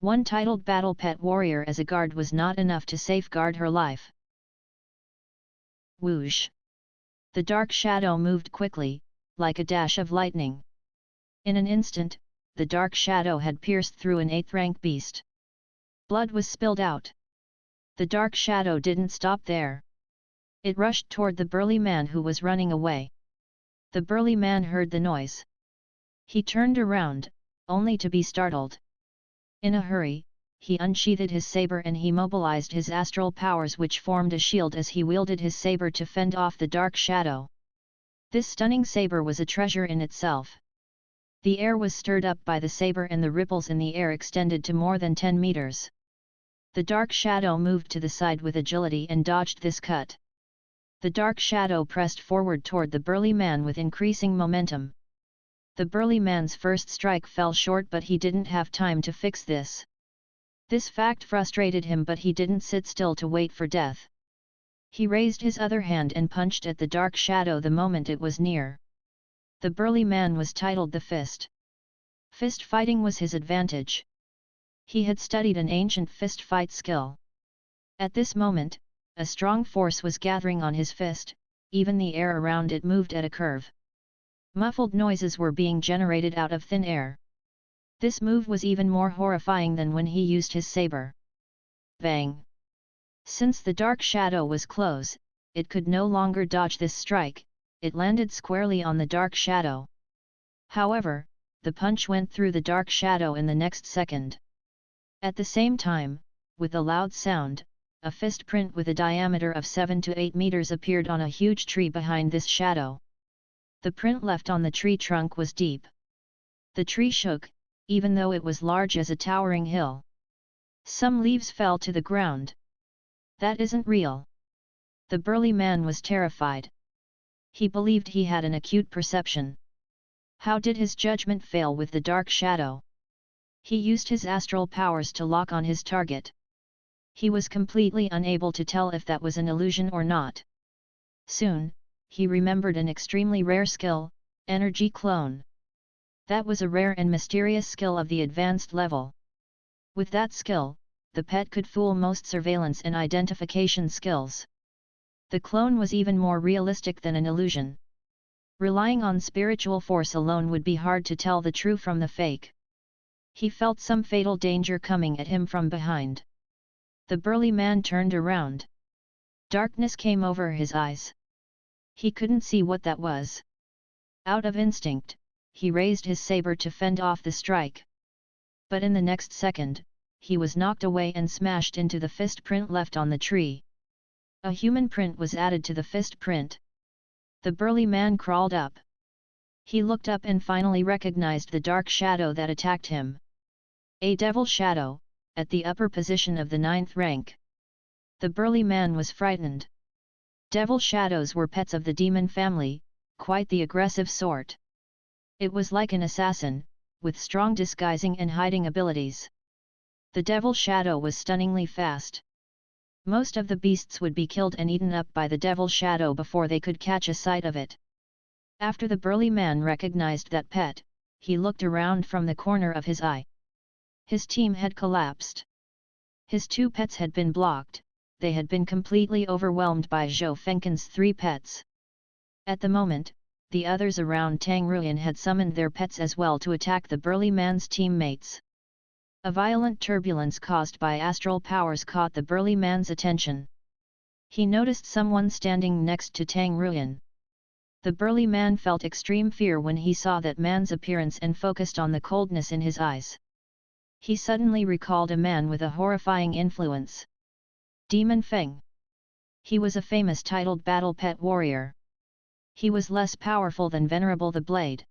One titled battle pet warrior as a guard was not enough to safeguard her life. Whoosh! The dark shadow moved quickly, like a dash of lightning. In an instant, the dark shadow had pierced through an 8th rank beast. Blood was spilled out. The dark shadow didn't stop there. It rushed toward the burly man who was running away. The burly man heard the noise. He turned around, only to be startled. In a hurry, he unsheathed his saber and he mobilized his astral powers which formed a shield as he wielded his saber to fend off the dark shadow. This stunning saber was a treasure in itself. The air was stirred up by the saber and the ripples in the air extended to more than 10 meters. The dark shadow moved to the side with agility and dodged this cut. The dark shadow pressed forward toward the burly man with increasing momentum. The burly man's first strike fell short, but he didn't have time to fix this. This fact frustrated him, but he didn't sit still to wait for death. He raised his other hand and punched at the dark shadow the moment it was near. The burly man was titled the Fist. Fist fighting was his advantage. He had studied an ancient fist fight skill. At this moment, a strong force was gathering on his fist, even the air around it moved at a curve. Muffled noises were being generated out of thin air. This move was even more horrifying than when he used his saber. Bang! Since the dark shadow was close, it could no longer dodge this strike, it landed squarely on the dark shadow. However, the punch went through the dark shadow in the next second. At the same time, with a loud sound, a fist print with a diameter of 7 to 8 meters appeared on a huge tree behind this shadow. The print left on the tree trunk was deep. The tree shook, even though it was large as a towering hill. Some leaves fell to the ground. That isn't real. The burly man was terrified. He believed he had an acute perception. How did his judgment fail with the dark shadow? He used his astral powers to lock on his target. He was completely unable to tell if that was an illusion or not. Soon, he remembered an extremely rare skill, energy clone. That was a rare and mysterious skill of the advanced level. With that skill, the pet could fool most surveillance and identification skills. The clone was even more realistic than an illusion. Relying on spiritual force alone would be hard to tell the true from the fake. He felt some fatal danger coming at him from behind. The burly man turned around. Darkness came over his eyes. He couldn't see what that was. Out of instinct, he raised his saber to fend off the strike. But in the next second, he was knocked away and smashed into the fist print left on the tree. A human print was added to the fist print. The burly man crawled up. He looked up and finally recognized the dark shadow that attacked him. A devil shadow, at the upper position of the 9th rank. The burly man was frightened. Devil shadows were pets of the demon family, quite the aggressive sort. It was like an assassin, with strong disguising and hiding abilities. The devil shadow was stunningly fast. Most of the beasts would be killed and eaten up by the devil shadow before they could catch a sight of it. After the burly man recognized that pet, he looked around from the corner of his eye. His team had collapsed. His 2 pets had been blocked, they had been completely overwhelmed by Zhou Fengken's 3 pets. At the moment, the others around Tang Ruin had summoned their pets as well to attack the burly man's teammates. A violent turbulence caused by astral powers caught the burly man's attention. He noticed someone standing next to Tang Ruin. The burly man felt extreme fear when he saw that man's appearance and focused on the coldness in his eyes. He suddenly recalled a man with a horrifying influence. Demon Feng. He was a famous titled battle pet warrior. He was less powerful than Venerable the Blade.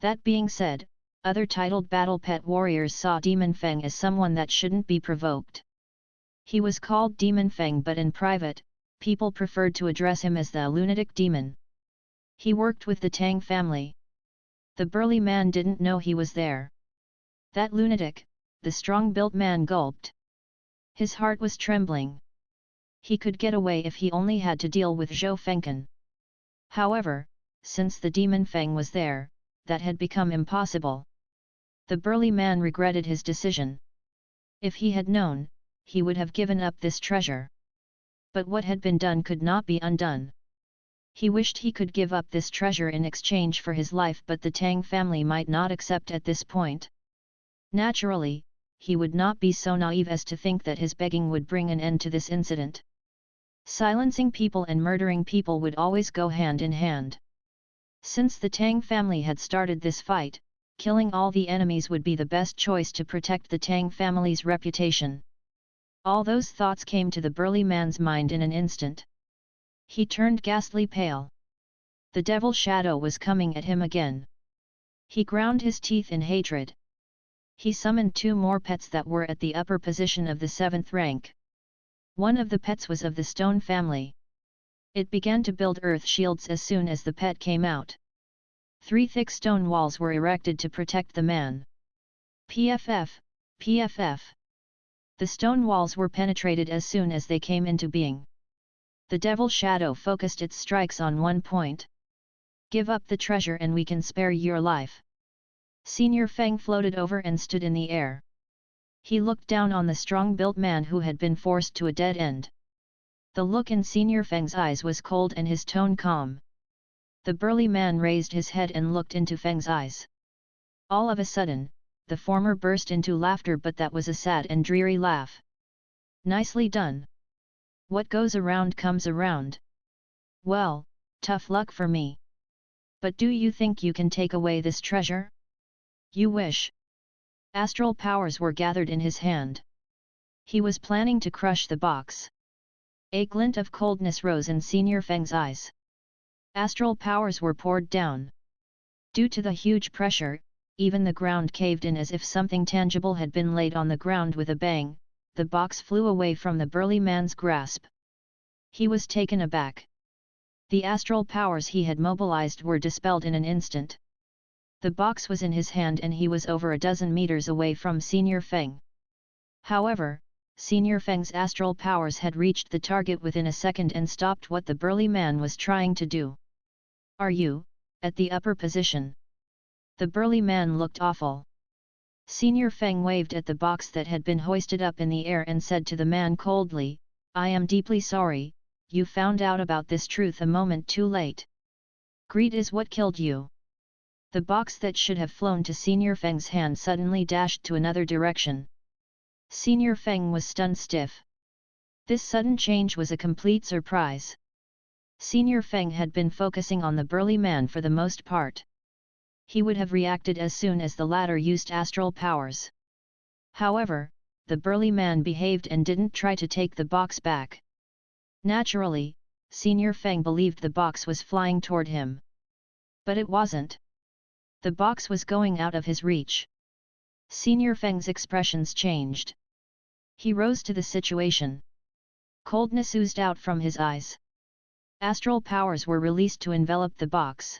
That being said, other titled battle pet warriors saw Demon Feng as someone that shouldn't be provoked. He was called Demon Feng, but in private, people preferred to address him as the lunatic demon. He worked with the Tang family. The burly man didn't know he was there. That lunatic, the strong-built man gulped. His heart was trembling. He could get away if he only had to deal with Zhou Fengken. However, since the demon Feng was there, that had become impossible. The burly man regretted his decision. If he had known, he would have given up this treasure. But what had been done could not be undone. He wished he could give up this treasure in exchange for his life, but the Tang family might not accept at this point. Naturally, he would not be so naive as to think that his begging would bring an end to this incident. Silencing people and murdering people would always go hand in hand. Since the Tang family had started this fight, killing all the enemies would be the best choice to protect the Tang family's reputation. All those thoughts came to the burly man's mind in an instant. He turned ghastly pale. The devil shadow was coming at him again. He ground his teeth in hatred. He summoned 2 more pets that were at the upper position of the 7th rank. One of the pets was of the stone family. It began to build earth shields as soon as the pet came out. 3 thick stone walls were erected to protect the man. PFF, PFF. The stone walls were penetrated as soon as they came into being. The devil shadow focused its strikes on one point. Give up the treasure and we can spare your life. Senior Feng floated over and stood in the air. He looked down on the strong-built man who had been forced to a dead end. The look in Senior Feng's eyes was cold and his tone calm. The burly man raised his head and looked into Feng's eyes. All of a sudden, the former burst into laughter, but that was a sad and dreary laugh. Nicely done. What goes around comes around. Well, tough luck for me. But do you think you can take away this treasure? You wish. Astral powers were gathered in his hand. He was planning to crush the box. A glint of coldness rose in Senior Feng's eyes. Astral powers were poured down. Due to the huge pressure, even the ground caved in as if something tangible had been laid on the ground with a bang. The box flew away from the burly man's grasp. He was taken aback. The astral powers he had mobilized were dispelled in an instant. The box was in his hand and he was over a dozen meters away from Senior Feng. However, Senior Feng's astral powers had reached the target within a second and stopped what the burly man was trying to do. Are you, at the upper position? The burly man looked awful. Senior Feng waved at the box that had been hoisted up in the air and said to the man coldly, I am deeply sorry, you found out about this truth a moment too late. Greed is what killed you. The box that should have flown to Senior Feng's hand suddenly dashed to another direction. Senior Feng was stunned stiff. This sudden change was a complete surprise. Senior Feng had been focusing on the burly man for the most part. He would have reacted as soon as the latter used astral powers. However, the burly man behaved and didn't try to take the box back. Naturally, Senior Feng believed the box was flying toward him. But it wasn't. The box was going out of his reach. Senior Feng's expressions changed. He rose to the situation. Coldness oozed out from his eyes. Astral powers were released to envelop the box.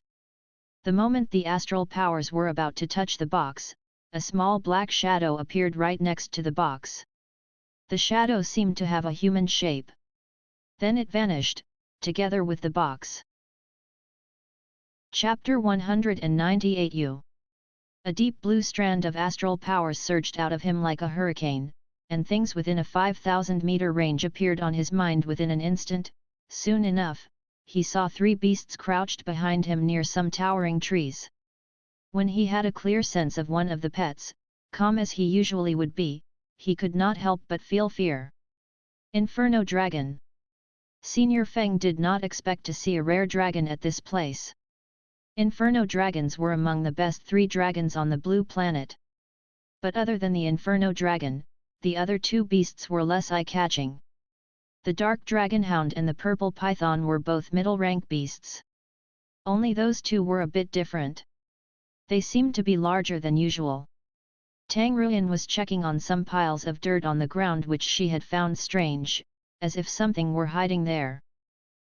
The moment the astral powers were about to touch the box, a small black shadow appeared right next to the box. The shadow seemed to have a human shape. Then it vanished, together with the box. Chapter 198 U. A deep blue strand of astral powers surged out of him like a hurricane, and things within a 5,000-meter range appeared on his mind within an instant. Soon enough, he saw 3 beasts crouched behind him near some towering trees. When he had a clear sense of one of the pets, calm as he usually would be, he could not help but feel fear. Inferno Dragon. Senior Feng did not expect to see a rare dragon at this place. Inferno dragons were among the best 3 dragons on the blue planet. But other than the Inferno dragon, the other 2 beasts were less eye-catching. The dark dragon hound and the purple python were both middle-rank beasts. Only those 2 were a bit different. They seemed to be larger than usual. Tang Ruyan was checking on some piles of dirt on the ground which she had found strange, as if something were hiding there.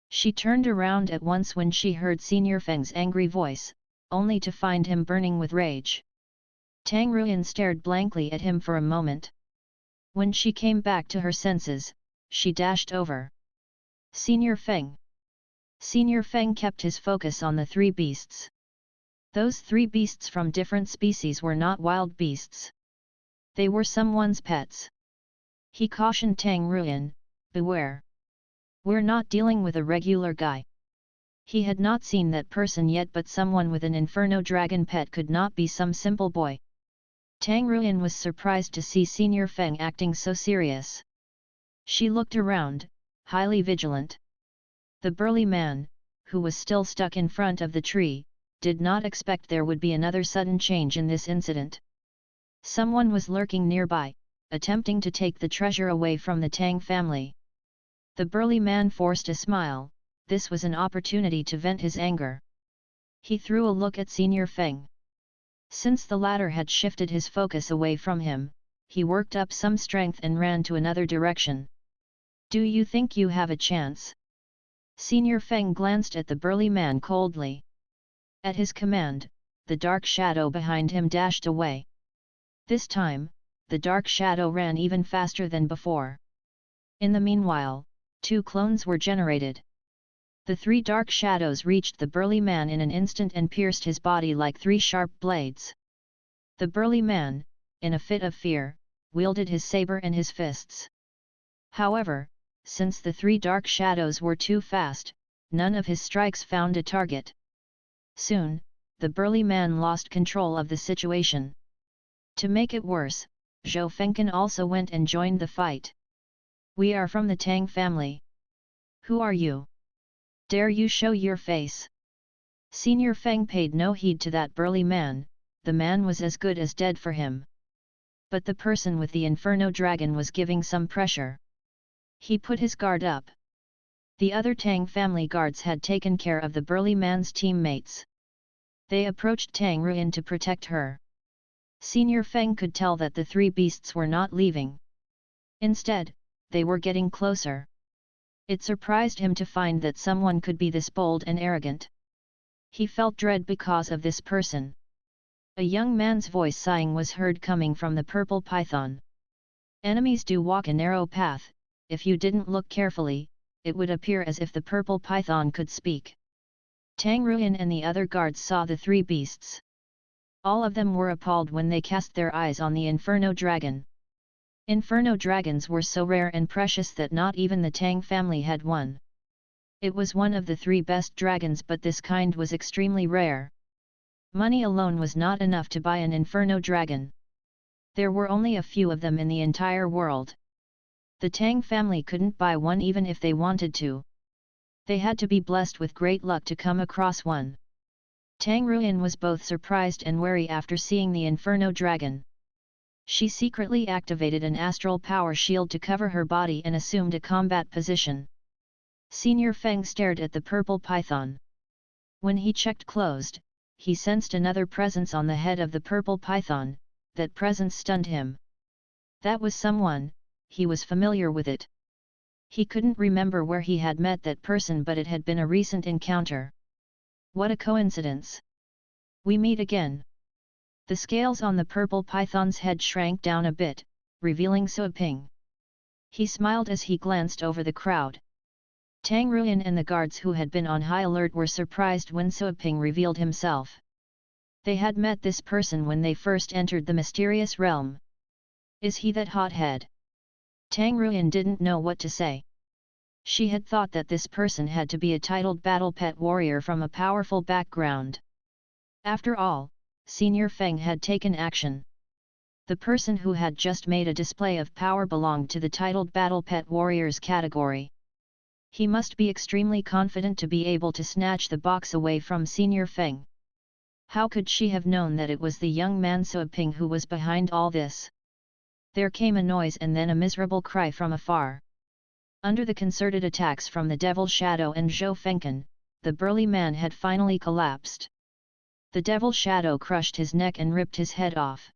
She turned around at once when she heard Senior Feng's angry voice, only to find him burning with rage. Tang Ruyan stared blankly at him for a moment. When she came back to her senses, she dashed over. Senior Feng. Senior Feng kept his focus on the 3 beasts. Those 3 beasts from different species were not wild beasts. They were someone's pets. He cautioned Tang Ruyan, beware. We're not dealing with a regular guy. He had not seen that person yet, but someone with an Inferno dragon pet could not be some simple boy. Tang Ruyan was surprised to see Senior Feng acting so serious. She looked around, highly vigilant. The burly man, who was still stuck in front of the tree, did not expect there would be another sudden change in this incident. Someone was lurking nearby, attempting to take the treasure away from the Tang family. The burly man forced a smile. This was an opportunity to vent his anger. He threw a look at Senior Feng. Since the latter had shifted his focus away from him, he worked up some strength and ran to another direction. Do you think you have a chance? Senior Feng glanced at the burly man coldly. At his command, the dark shadow behind him dashed away. This time, the dark shadow ran even faster than before. In the meanwhile, 2 clones were generated. The 3 dark shadows reached the burly man in an instant and pierced his body like 3 sharp blades. The burly man, in a fit of fear, wielded his saber and his fists. However, since the 3 dark shadows were too fast, none of his strikes found a target. Soon, the burly man lost control of the situation. To make it worse, Zhou Fengkan also went and joined the fight. "We are from the Tang family. Who are you? Dare you show your face?" Senior Feng paid no heed to that burly man. The man was as good as dead for him. But the person with the Inferno Dragon was giving some pressure. He put his guard up. The other Tang family guards had taken care of the burly man's teammates. They approached Tang Ruin to protect her. Senior Feng could tell that the 3 beasts were not leaving. Instead, they were getting closer. It surprised him to find that someone could be this bold and arrogant. He felt dread because of this person. A young man's voice sighing was heard coming from the purple python. "Enemies do walk a narrow path. If you didn't look carefully, it would appear as if the purple python could speak." Tang Ruin and the other guards saw the 3 beasts. All of them were appalled when they cast their eyes on the Inferno Dragon. Inferno Dragons were so rare and precious that not even the Tang family had one. It was one of the 3 best dragons, but this kind was extremely rare. Money alone was not enough to buy an Inferno Dragon. There were only a few of them in the entire world. The Tang family couldn't buy one even if they wanted to. They had to be blessed with great luck to come across one. Tang Ruin was both surprised and wary after seeing the Inferno Dragon. She secretly activated an astral power shield to cover her body and assumed a combat position. Senior Feng stared at the purple python. When he checked closed, he sensed another presence on the head of the purple python. That presence stunned him. That was someone, he was familiar with it. He couldn't remember where he had met that person, but it had been a recent encounter. What a coincidence! We meet again. The scales on the purple python's head shrank down a bit, revealing Suoping. He smiled as he glanced over the crowd. Tang Ruin and the guards who had been on high alert were surprised when Suoping revealed himself. They had met this person when they first entered the mysterious realm. Is he that hothead? Tang Ruin didn't know what to say. She had thought that this person had to be a titled battle pet warrior from a powerful background. After all, Senior Feng had taken action. The person who had just made a display of power belonged to the titled battle pet warriors category. He must be extremely confident to be able to snatch the box away from Senior Feng. How could she have known that it was the young man Suoping who was behind all this? There came a noise and then a miserable cry from afar. Under the concerted attacks from the Devil Shadow and Zhou Fengkan, the burly man had finally collapsed. The Devil Shadow crushed his neck and ripped his head off.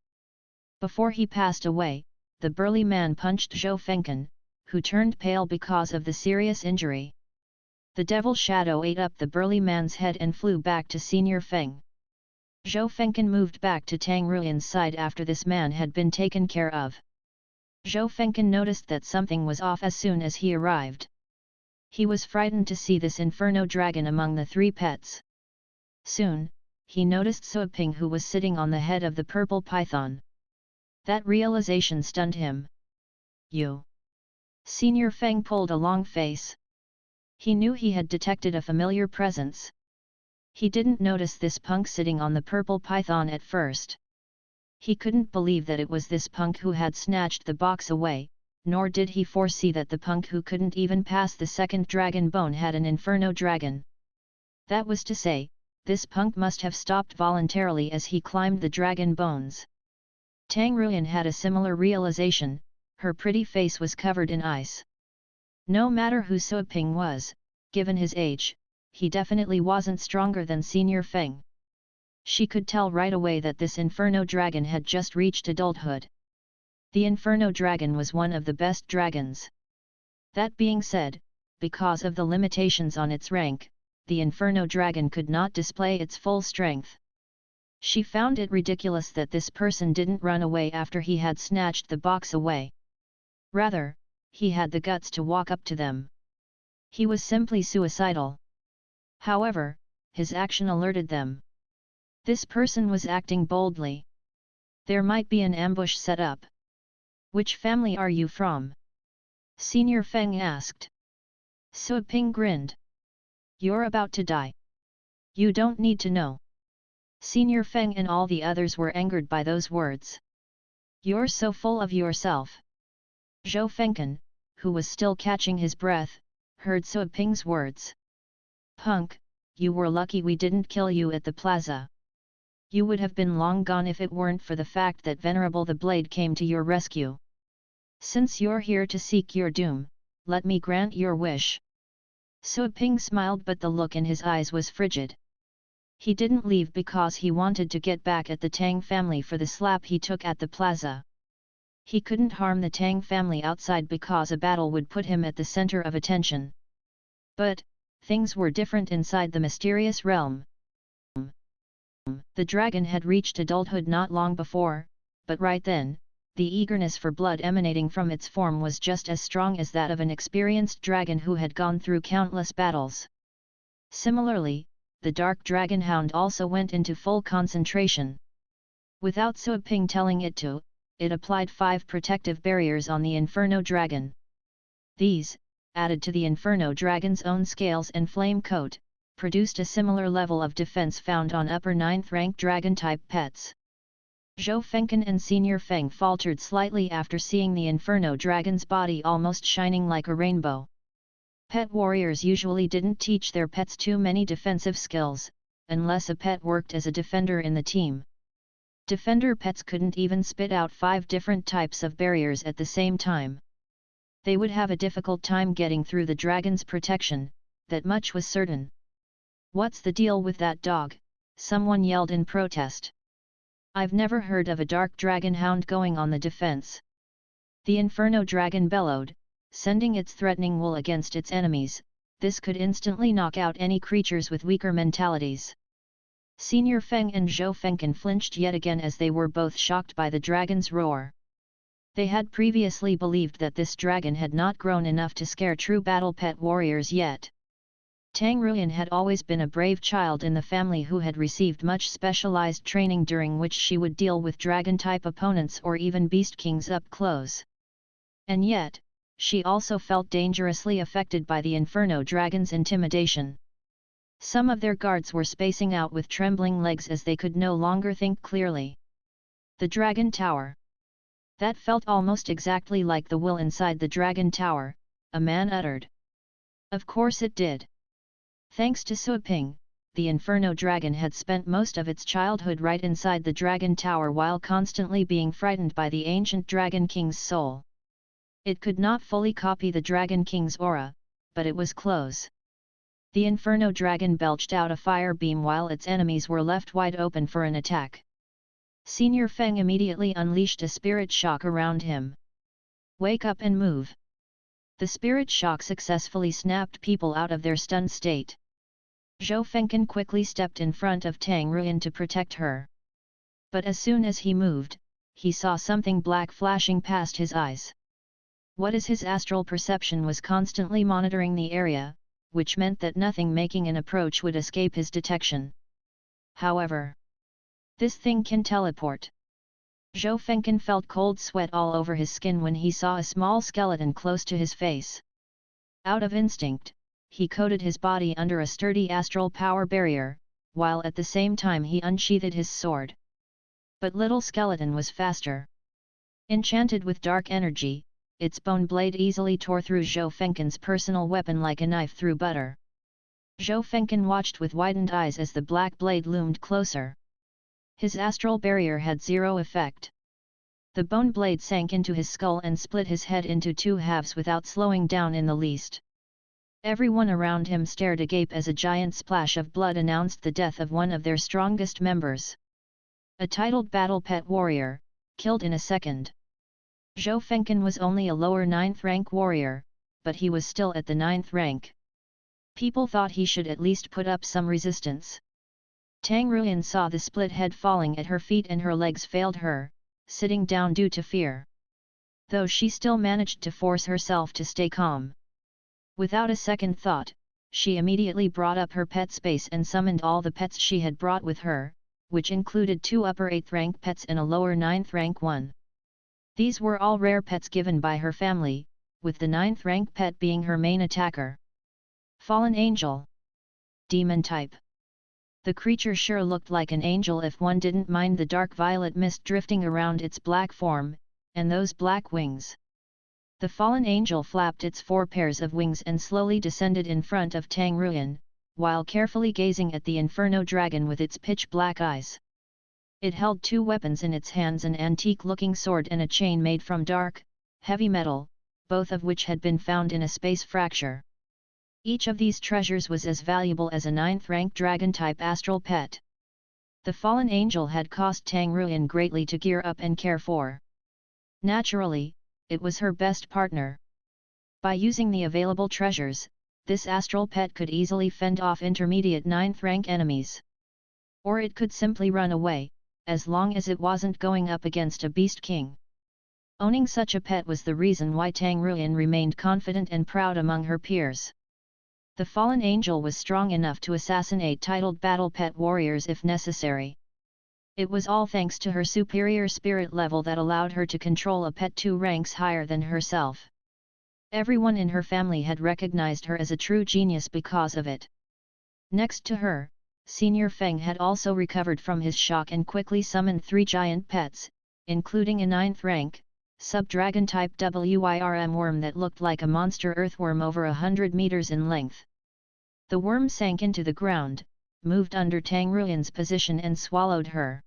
Before he passed away, the burly man punched Zhou Fengkan, who turned pale because of the serious injury. The Devil Shadow ate up the burly man's head and flew back to Senior Feng. Zhou Fengkan moved back to Tang Ruin's side after this man had been taken care of. Zhou Fengkan noticed that something was off as soon as he arrived. He was frightened to see this Inferno Dragon among the 3 pets. Soon, he noticed Suoping, who was sitting on the head of the purple python. That realization stunned him. "You?" Senior Feng pulled a long face. He knew he had detected a familiar presence. He didn't notice this punk sitting on the purple python at first. He couldn't believe that it was this punk who had snatched the box away, nor did he foresee that the punk who couldn't even pass the second dragon bone had an Inferno Dragon. That was to say, this punk must have stopped voluntarily as he climbed the dragon bones. Tang Ruin had a similar realization. Her pretty face was covered in ice. No matter who Suoping was, given his age, he definitely wasn't stronger than Senior Feng. She could tell right away that this Inferno Dragon had just reached adulthood. The Inferno Dragon was one of the best dragons. That being said, because of the limitations on its rank, the Inferno Dragon could not display its full strength. She found it ridiculous that this person didn't run away after he had snatched the box away. Rather, he had the guts to walk up to them. He was simply suicidal. However, his action alerted them. This person was acting boldly. There might be an ambush set up. "Which family are you from?" Senior Feng asked. Sui Ping grinned. "You're about to die. You don't need to know." Senior Feng and all the others were angered by those words. "You're so full of yourself." Zhou Fengken, who was still catching his breath, heard Sui Ping's words. "Punk, you were lucky we didn't kill you at the plaza. You would have been long gone if it weren't for the fact that Venerable the Blade came to your rescue. Since you're here to seek your doom, let me grant your wish." Sui Ping smiled, but the look in his eyes was frigid. He didn't leave because he wanted to get back at the Tang family for the slap he took at the plaza. He couldn't harm the Tang family outside because a battle would put him at the center of attention. But, things were different inside the mysterious realm. The dragon had reached adulthood not long before, but right then, the eagerness for blood emanating from its form was just as strong as that of an experienced dragon who had gone through countless battles. Similarly, the dark dragon hound also went into full concentration. Without Sui Ping telling it to, it applied 5 protective barriers on the Inferno Dragon. These, added to the Inferno Dragon's own scales and flame coat, produced a similar level of defense found on upper 9th rank dragon-type pets. Zhou Fengken and Senior Feng faltered slightly after seeing the Inferno Dragon's body almost shining like a rainbow. Pet warriors usually didn't teach their pets too many defensive skills, unless a pet worked as a defender in the team. Defender pets couldn't even spit out 5 different types of barriers at the same time. They would have a difficult time getting through the dragon's protection, that much was certain. "What's the deal with that dog?" someone yelled in protest. "I've never heard of a dark dragon hound going on the defense." The Inferno Dragon bellowed, sending its threatening wool against its enemies. This could instantly knock out any creatures with weaker mentalities. Senior Feng and Zhou Fengken flinched yet again as they were both shocked by the dragon's roar. They had previously believed that this dragon had not grown enough to scare true battle pet warriors yet. Tang Ruyan had always been a brave child in the family who had received much specialized training during which she would deal with dragon-type opponents or even beast kings up close. And yet, she also felt dangerously affected by the Inferno Dragon's intimidation. Some of their guards were spacing out with trembling legs as they could no longer think clearly. The Dragon Tower. That felt almost exactly like the will inside the Dragon Tower, a man uttered. Of course it did. Thanks to Sui Ping, the Inferno Dragon had spent most of its childhood right inside the Dragon Tower while constantly being frightened by the ancient Dragon King's soul. It could not fully copy the Dragon King's aura, but it was close. The Inferno Dragon belched out a fire beam while its enemies were left wide open for an attack. Senior Feng immediately unleashed a spirit shock around him. "Wake up and move." The spirit shock successfully snapped people out of their stunned state. Zhou Fengken quickly stepped in front of Tang Ruyan to protect her. But as soon as he moved, he saw something black flashing past his eyes. What is his astral perception was constantly monitoring the area, which meant that nothing making an approach would escape his detection. However, this thing can teleport. Zhou Fengken felt cold sweat all over his skin when he saw a small skeleton close to his face. Out of instinct, he coated his body under a sturdy astral power barrier, while at the same time he unsheathed his sword. But little skeleton was faster. Enchanted with dark energy, its bone blade easily tore through Zhou Fengken's personal weapon like a knife through butter. Zhou Fengken watched with widened eyes as the black blade loomed closer. His astral barrier had zero effect. The bone blade sank into his skull and split his head into 2 halves without slowing down in the least. Everyone around him stared agape as a giant splash of blood announced the death of one of their strongest members. A titled battle pet warrior, killed in a second. Zhou Fengken was only a lower 9th rank warrior, but he was still at the 9th rank. People thought he should at least put up some resistance. Tang Ruyan saw the split head falling at her feet and her legs failed her, sitting down due to fear. Though she still managed to force herself to stay calm. Without a second thought, she immediately brought up her pet space and summoned all the pets she had brought with her, which included 2 upper 8th rank pets and a lower 9th rank one. These were all rare pets given by her family, with the 9th rank pet being her main attacker. Fallen Angel. Demon type. The creature sure looked like an angel if one didn't mind the dark violet mist drifting around its black form, and those black wings. The fallen angel flapped its 4 pairs of wings and slowly descended in front of Tang Ruyan, while carefully gazing at the inferno dragon with its pitch-black eyes. It held 2 weapons in its hands, an antique-looking sword and a chain made from dark, heavy metal, both of which had been found in a space fracture. Each of these treasures was as valuable as a 9th rank dragon-type astral pet. The fallen angel had cost Tang Ruyan greatly to gear up and care for. Naturally, it was her best partner. By using the available treasures, this astral pet could easily fend off intermediate 9th rank enemies. Or it could simply run away, as long as it wasn't going up against a beast king. Owning such a pet was the reason why Tang Ruyan remained confident and proud among her peers. The fallen angel was strong enough to assassinate titled battle pet warriors if necessary. It was all thanks to her superior spirit level that allowed her to control a pet 2 ranks higher than herself. Everyone in her family had recognized her as a true genius because of it. Next to her, Senior Feng had also recovered from his shock and quickly summoned 3 giant pets, including a 9th rank, sub-dragon type Wyrm worm that looked like a monster earthworm over 100 meters in length. The worm sank into the ground, moved under Tang Ruyan's position and swallowed her.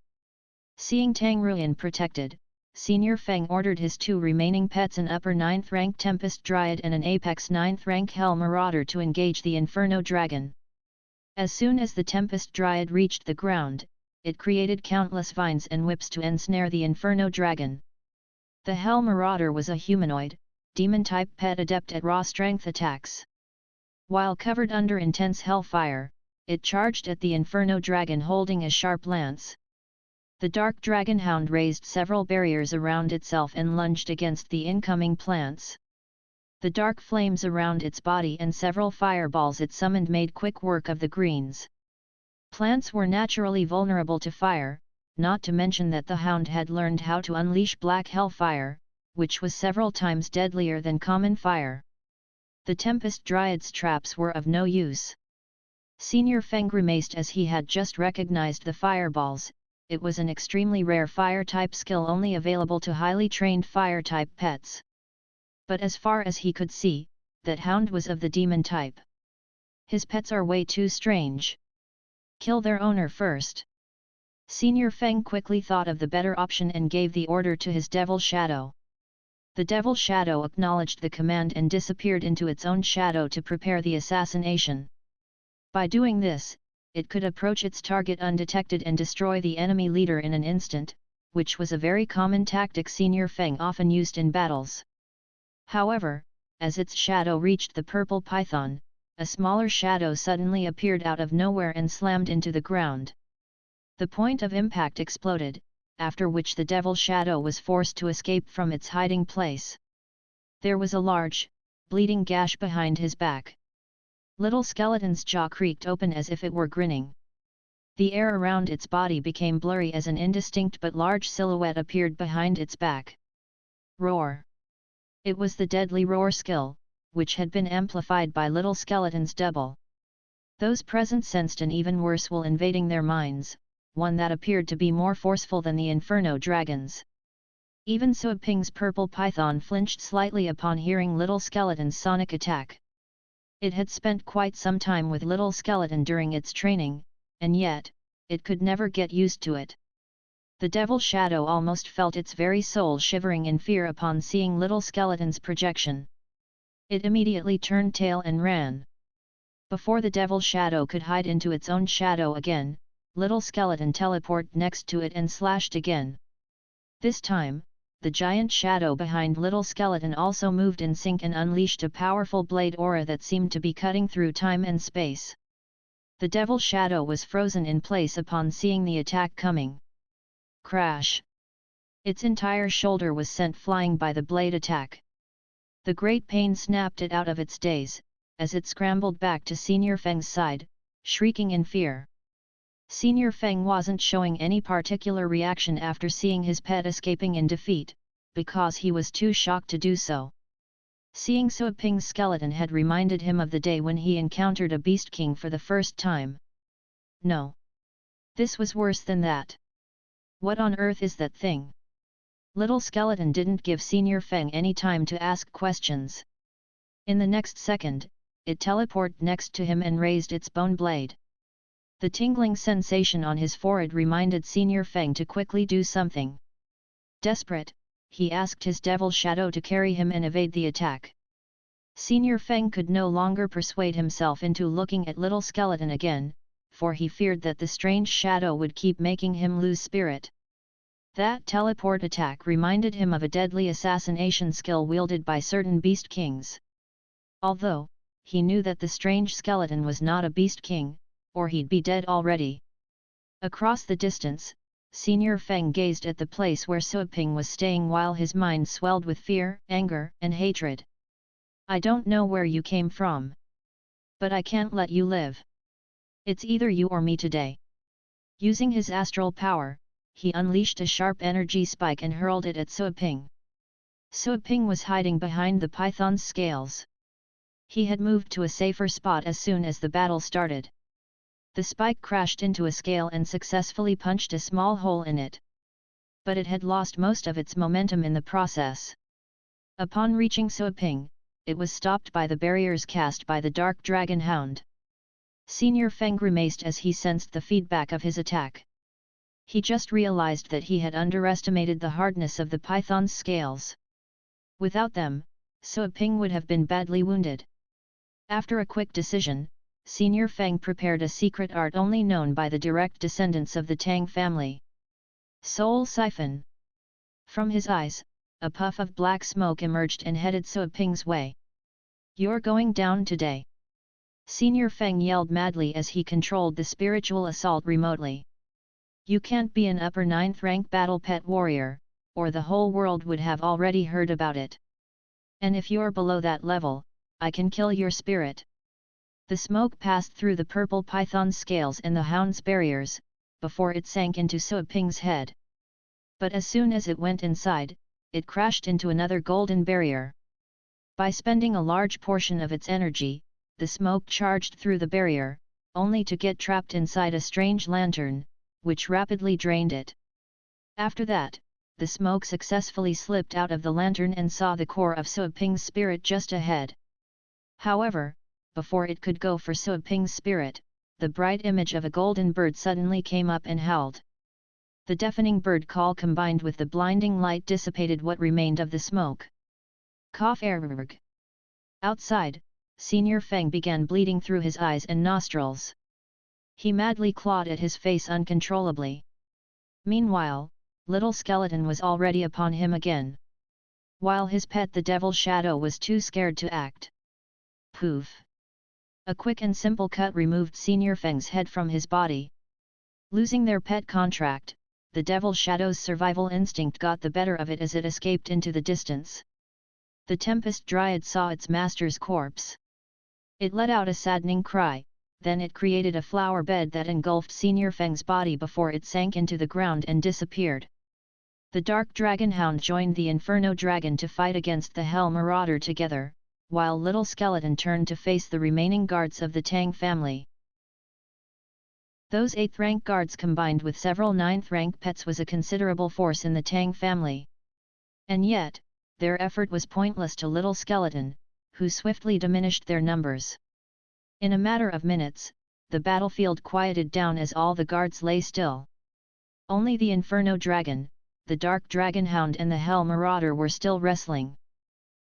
Seeing Tang Ruyan protected, Senior Feng ordered his 2 remaining pets, an upper 9th rank Tempest Dryad and an apex 9th rank Hell Marauder, to engage the Inferno Dragon. As soon as the Tempest Dryad reached the ground, it created countless vines and whips to ensnare the Inferno Dragon. The Hell Marauder was a humanoid, demon-type pet adept at raw strength attacks. While covered under intense hellfire, it charged at the Inferno Dragon holding a sharp lance. The Dark Dragon Hound raised several barriers around itself and lunged against the incoming plants. The dark flames around its body and several fireballs it summoned made quick work of the greens. Plants were naturally vulnerable to fire, not to mention that the hound had learned how to unleash black hellfire, which was several times deadlier than common fire. The Tempest Dryad's traps were of no use. Senior Feng grimaced as he had just recognized the fireballs. It was an extremely rare fire-type skill only available to highly trained fire-type pets. But as far as he could see, that hound was of the demon type. His pets are way too strange. Kill their owner first. Senior Feng quickly thought of the better option and gave the order to his Devil Shadow. The Devil Shadow acknowledged the command and disappeared into its own shadow to prepare the assassination. By doing this, it could approach its target undetected and destroy the enemy leader in an instant, which was a very common tactic Senior Feng often used in battles. However, as its shadow reached the purple python, a smaller shadow suddenly appeared out of nowhere and slammed into the ground. The point of impact exploded, after which the Devil Shadow was forced to escape from its hiding place. There was a large, bleeding gash behind his back. Little Skeleton's jaw creaked open as if it were grinning. The air around its body became blurry as an indistinct but large silhouette appeared behind its back. Roar! It was the deadly roar skill, which had been amplified by Little Skeleton's double. Those present sensed an even worse will invading their minds, one that appeared to be more forceful than the Inferno Dragons. Even So Ping's purple python flinched slightly upon hearing Little Skeleton's sonic attack. It had spent quite some time with Little Skeleton during its training, and yet, it could never get used to it. The Devil Shadow almost felt its very soul shivering in fear upon seeing Little Skeleton's projection. It immediately turned tail and ran. Before the Devil Shadow could hide into its own shadow again, Little Skeleton teleported next to it and slashed again. This time, the giant shadow behind Little Skeleton also moved in sync and unleashed a powerful blade aura that seemed to be cutting through time and space. The devil shadow was frozen in place upon seeing the attack coming. Crash! Its entire shoulder was sent flying by the blade attack. The great pain snapped it out of its daze, as it scrambled back to Senior Feng's side, shrieking in fear. Senior Feng wasn't showing any particular reaction after seeing his pet escaping in defeat, because he was too shocked to do so. Seeing Sua Ping's skeleton had reminded him of the day when he encountered a Beast King for the first time. No. This was worse than that. What on earth is that thing? Little Skeleton didn't give Senior Feng any time to ask questions. In the next second, it teleported next to him and raised its bone blade. The tingling sensation on his forehead reminded Senior Feng to quickly do something. Desperate, he asked his devil shadow to carry him and evade the attack. Senior Feng could no longer persuade himself into looking at Little Skeleton again, for he feared that the strange shadow would keep making him lose spirit. That teleport attack reminded him of a deadly assassination skill wielded by certain Beast Kings. Although, he knew that the strange skeleton was not a Beast King, or he'd be dead already. Across the distance, Senior Feng gazed at the place where Sua Ping was staying while his mind swelled with fear, anger, and hatred. I don't know where you came from. But I can't let you live. It's either you or me today. Using his astral power, he unleashed a sharp energy spike and hurled it at Sua Ping. Sua Ping was hiding behind the python's scales. He had moved to a safer spot as soon as the battle started. The spike crashed into a scale and successfully punched a small hole in it. But it had lost most of its momentum in the process. Upon reaching Sua Ping, it was stopped by the barriers cast by the dark dragon hound. Senior Feng grimaced as he sensed the feedback of his attack. He just realized that he had underestimated the hardness of the python's scales. Without them, Sua Ping would have been badly wounded. After a quick decision, Senior Feng prepared a secret art only known by the direct descendants of the Tang family. Soul Siphon. From his eyes, a puff of black smoke emerged and headed Sua Ping's way. You're going down today. Senior Feng yelled madly as he controlled the spiritual assault remotely. You can't be an upper 9th rank battle pet warrior, or the whole world would have already heard about it. And if you're below that level, I can kill your spirit. The smoke passed through the purple python's scales and the hound's barriers, before it sank into Sua Ping's head. But as soon as it went inside, it crashed into another golden barrier. By spending a large portion of its energy, the smoke charged through the barrier, only to get trapped inside a strange lantern, which rapidly drained it. After that, the smoke successfully slipped out of the lantern and saw the core of Sua Ping's spirit just ahead. However, before it could go for Sua Ping's spirit, the bright image of a golden bird suddenly came up and howled. The deafening bird call combined with the blinding light dissipated what remained of the smoke. Cough erg. Outside, Senior Feng began bleeding through his eyes and nostrils. He madly clawed at his face uncontrollably. Meanwhile, Little Skeleton was already upon him again. While his pet the Devil Shadow was too scared to act. Poof! A quick and simple cut removed Senior Feng's head from his body. Losing their pet contract, the Devil Shadow's survival instinct got the better of it as it escaped into the distance. The Tempest Dryad saw its master's corpse. It let out a saddening cry, then it created a flower bed that engulfed Senior Feng's body before it sank into the ground and disappeared. The Dark Dragon Hound joined the Inferno Dragon to fight against the Hell Marauder together, while Little Skeleton turned to face the remaining guards of the Tang family. Those 8th rank guards combined with several 9th rank pets was a considerable force in the Tang family. And yet, their effort was pointless to Little Skeleton, who swiftly diminished their numbers. In a matter of minutes, the battlefield quieted down as all the guards lay still. Only the Inferno Dragon, the Dark Dragon Hound and the Hell Marauder were still wrestling.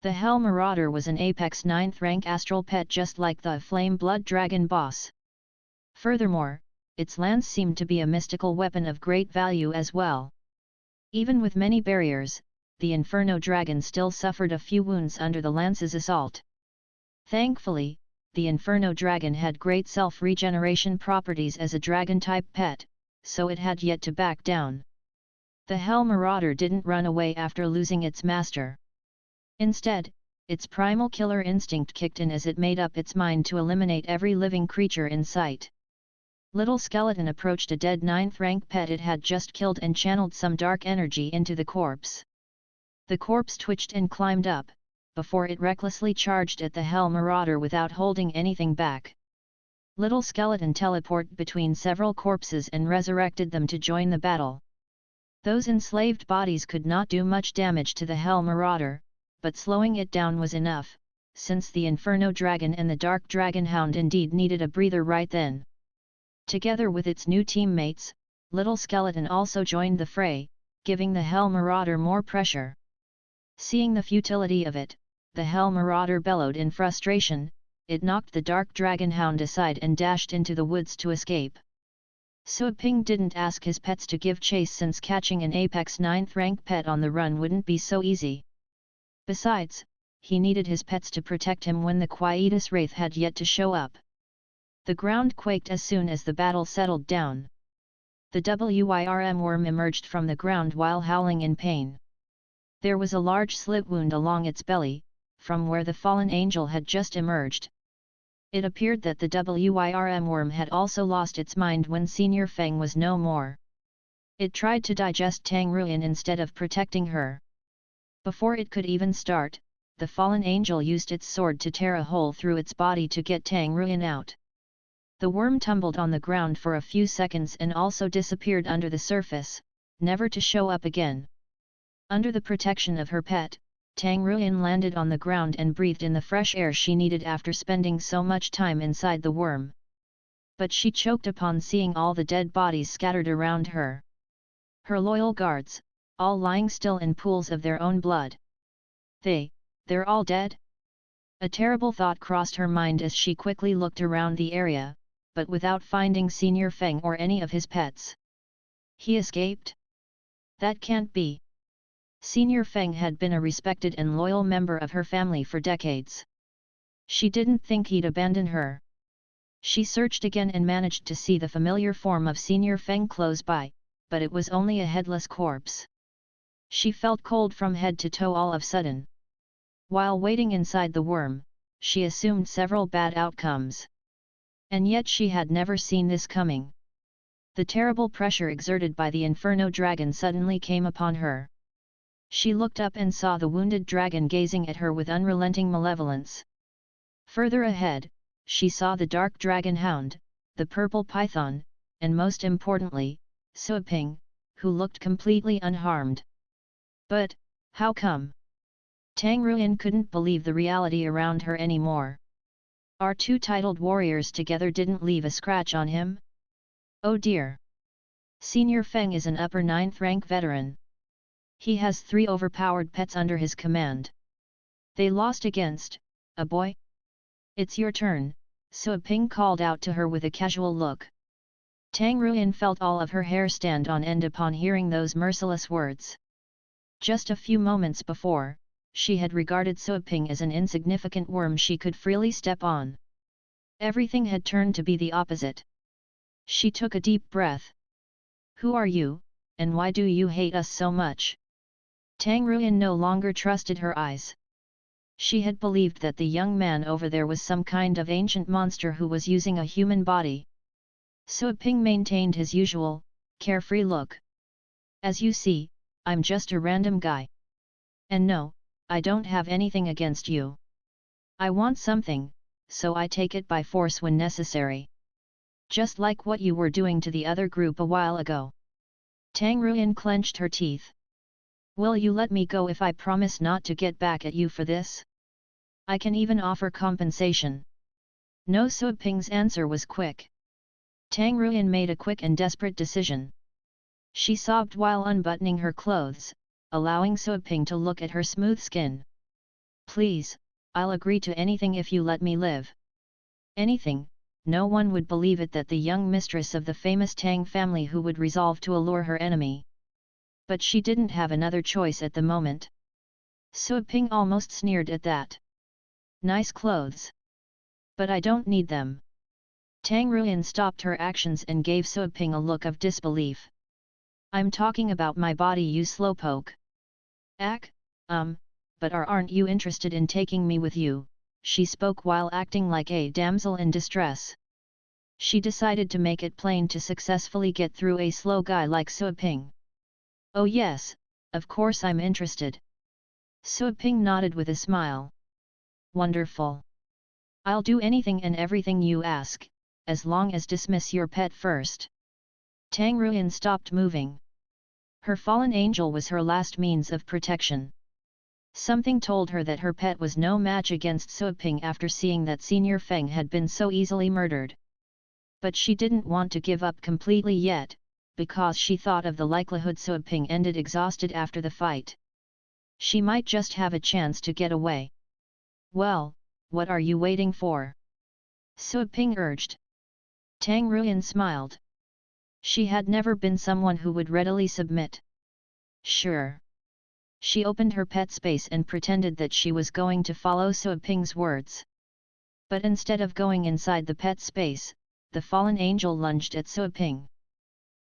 The Hell Marauder was an apex 9th rank astral pet just like the Flame Blood Dragon boss. Furthermore, its lance seemed to be a mystical weapon of great value as well. Even with many barriers, the Inferno Dragon still suffered a few wounds under the lance's assault. Thankfully, the Inferno Dragon had great self-regeneration properties as a dragon-type pet, so it had yet to back down. The Hell Marauder didn't run away after losing its master. Instead, its primal killer instinct kicked in as it made up its mind to eliminate every living creature in sight. Little Skeleton approached a dead 9th rank pet it had just killed and channeled some dark energy into the corpse. The corpse twitched and climbed up, before it recklessly charged at the Hell Marauder without holding anything back. Little Skeleton teleported between several corpses and resurrected them to join the battle. Those enslaved bodies could not do much damage to the Hell Marauder, but slowing it down was enough, since the Inferno Dragon and the Dark Dragon Hound indeed needed a breather right then. Together with its new teammates, Little Skeleton also joined the fray, giving the Hell Marauder more pressure. Seeing the futility of it, the Hell Marauder bellowed in frustration. It knocked the Dark Dragon Hound aside and dashed into the woods to escape. Suaping didn't ask his pets to give chase since catching an apex 9th rank pet on the run wouldn't be so easy. Besides, he needed his pets to protect him when the Quietus Wraith had yet to show up. The ground quaked as soon as the battle settled down. The Wyrm worm emerged from the ground while howling in pain. There was a large slit wound along its belly, from where the fallen angel had just emerged. It appeared that the Wyrm worm had also lost its mind when Senior Feng was no more. It tried to digest Tang Ruin instead of protecting her. Before it could even start, the fallen angel used its sword to tear a hole through its body to get Tang Ruin out. The worm tumbled on the ground for a few seconds and also disappeared under the surface, never to show up again. Under the protection of her pet, Tang Ruin landed on the ground and breathed in the fresh air she needed after spending so much time inside the worm. But she choked upon seeing all the dead bodies scattered around her. Her loyal guards, all lying still in pools of their own blood. They're all dead? A terrible thought crossed her mind as she quickly looked around the area, but without finding Senior Feng or any of his pets. He escaped? That can't be. Senior Feng had been a respected and loyal member of her family for decades. She didn't think he'd abandon her. She searched again and managed to see the familiar form of Senior Feng close by, but it was only a headless corpse. She felt cold from head to toe all of a sudden. While waiting inside the worm, she assumed several bad outcomes. And yet she had never seen this coming. The terrible pressure exerted by the Inferno Dragon suddenly came upon her. She looked up and saw the wounded dragon gazing at her with unrelenting malevolence. Further ahead, she saw the Dark Dragon Hound, the Purple Python, and most importantly, Suaping, who looked completely unharmed. But, how come? Tang Ruin couldn't believe the reality around her anymore. Our two titled warriors together didn't leave a scratch on him? Oh dear! Senior Feng is an upper 9th rank veteran. He has 3 overpowered pets under his command. They lost against a boy? It's your turn, Suaping called out to her with a casual look. Tang Ruin felt all of her hair stand on end upon hearing those merciless words. Just a few moments before, she had regarded Suaping as an insignificant worm she could freely step on. Everything had turned to be the opposite. She took a deep breath. Who are you, and why do you hate us so much? Tang Ruin no longer trusted her eyes. She had believed that the young man over there was some kind of ancient monster who was using a human body. Suaping maintained his usual, carefree look. As you see, I'm just a random guy. And no, I don't have anything against you. I want something, so I take it by force when necessary. Just like what you were doing to the other group a while ago. Tang Ruin clenched her teeth. Will you let me go if I promise not to get back at you for this? I can even offer compensation. No. Suaping's answer was quick. Tang Ruin made a quick and desperate decision. She sobbed while unbuttoning her clothes, allowing Suaping to look at her smooth skin. Please, I'll agree to anything if you let me live. Anything. No one would believe it that the young mistress of the famous Tang family who would resolve to allure her enemy. But she didn't have another choice at the moment. Sua Ping almost sneered at that. Nice clothes. But I don't need them. Tang Ruyan stopped her actions and gave Sua Ping a look of disbelief. I'm talking about my body, you slowpoke. Ack, but aren't you interested in taking me with you? She spoke while acting like a damsel in distress. She decided to make it plain to successfully get through a slow guy like Sua Ping. Oh yes, of course I'm interested. Sua Ping nodded with a smile. Wonderful. I'll do anything and everything you ask, as long as dismiss your pet first. Tang Ruyan stopped moving. Her fallen angel was her last means of protection. Something told her that her pet was no match against Sua Ping after seeing that Senior Feng had been so easily murdered. But she didn't want to give up completely yet, because she thought of the likelihood Sua Ping ended exhausted after the fight. She might just have a chance to get away. Well, what are you waiting for? Sua Ping urged. Tang Ruyan smiled. She had never been someone who would readily submit. Sure. She opened her pet space and pretended that she was going to follow Sua Ping's words. But instead of going inside the pet space, the fallen angel lunged at Sua Ping.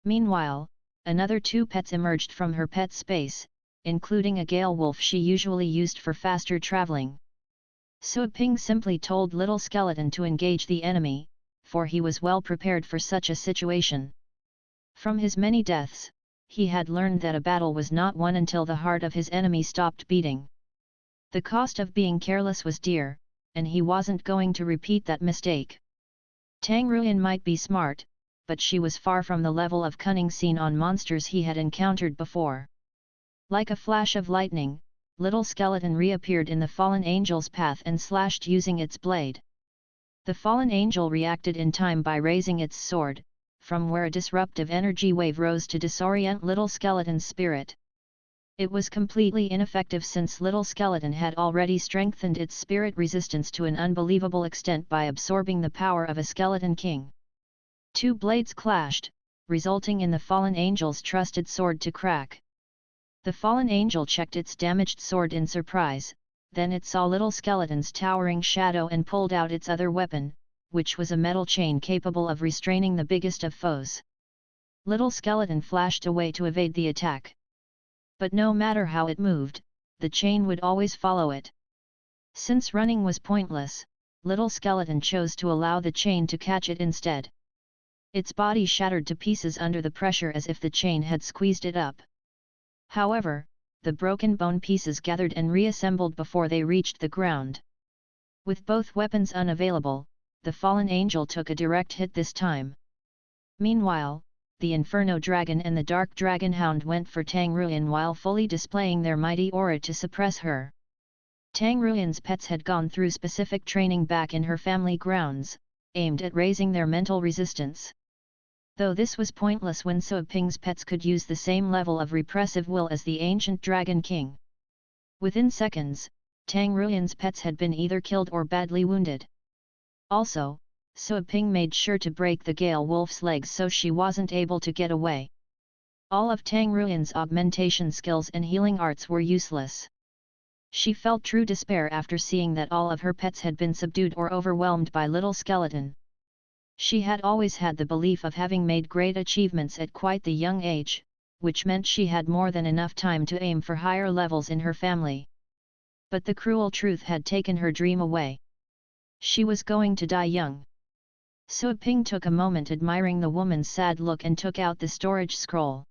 Meanwhile, another 2 pets emerged from her pet space, including a gale wolf she usually used for faster traveling. Sua Ping simply told Little Skeleton to engage the enemy, for he was well prepared for such a situation. From his many deaths, he had learned that a battle was not won until the heart of his enemy stopped beating. The cost of being careless was dear, and he wasn't going to repeat that mistake. Tang Ruyan might be smart, but she was far from the level of cunning seen on monsters he had encountered before. Like a flash of lightning, Little Skeleton reappeared in the fallen angel's path and slashed using its blade. The fallen angel reacted in time by raising its sword, from where a disruptive energy wave rose to disorient Little Skeleton's spirit. It was completely ineffective since Little Skeleton had already strengthened its spirit resistance to an unbelievable extent by absorbing the power of a Skeleton King. 2 blades clashed, resulting in the fallen angel's trusted sword to crack. The fallen angel checked its damaged sword in surprise, then it saw Little Skeleton's towering shadow and pulled out its other weapon, which was a metal chain capable of restraining the biggest of foes. Little Skeleton flashed away to evade the attack. But no matter how it moved, the chain would always follow it. Since running was pointless, Little Skeleton chose to allow the chain to catch it instead. Its body shattered to pieces under the pressure as if the chain had squeezed it up. However, the broken bone pieces gathered and reassembled before they reached the ground. With both weapons unavailable, the fallen angel took a direct hit this time. Meanwhile, the Inferno Dragon and the Dark Dragon Hound went for Tang Ruyan while fully displaying their mighty aura to suppress her. Tang Ruyan's pets had gone through specific training back in her family grounds, aimed at raising their mental resistance. Though this was pointless when Sua Ping's pets could use the same level of repressive will as the ancient Dragon King. Within seconds, Tang Ruyan's pets had been either killed or badly wounded. Also, Sua Ping made sure to break the Gale Wolf's legs so she wasn't able to get away. All of Tang Ruyan's augmentation skills and healing arts were useless. She felt true despair after seeing that all of her pets had been subdued or overwhelmed by Little Skeleton. She had always had the belief of having made great achievements at quite the young age, which meant she had more than enough time to aim for higher levels in her family. But the cruel truth had taken her dream away. She was going to die young. Sua Ping took a moment admiring the woman's sad look and took out the storage scroll.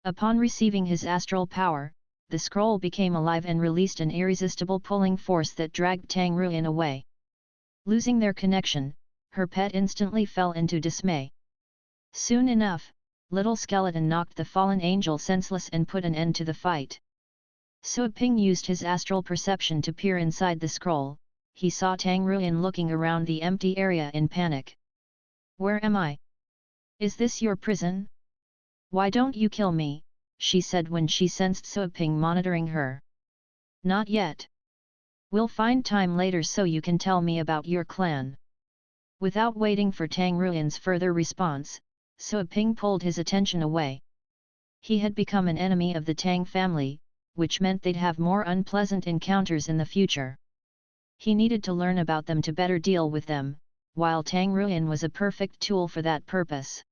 Upon receiving his astral power, the scroll became alive and released an irresistible pulling force that dragged Tang Ruyan away. Losing their connection, her pet instantly fell into dismay. Soon enough, Little Skeleton knocked the fallen angel senseless and put an end to the fight. Sua Ping used his astral perception to peer inside the scroll. He saw Tang Ruyan looking around the empty area in panic. "Where am I? Is this your prison? Why don't you kill me?" she said when she sensed Sua Ping monitoring her. "Not yet. We'll find time later so you can tell me about your clan." Without waiting for Tang Ruyan's further response, Sua Ping pulled his attention away. He had become an enemy of the Tang family, which meant they'd have more unpleasant encounters in the future. He needed to learn about them to better deal with them, while Tang Ruin was a perfect tool for that purpose.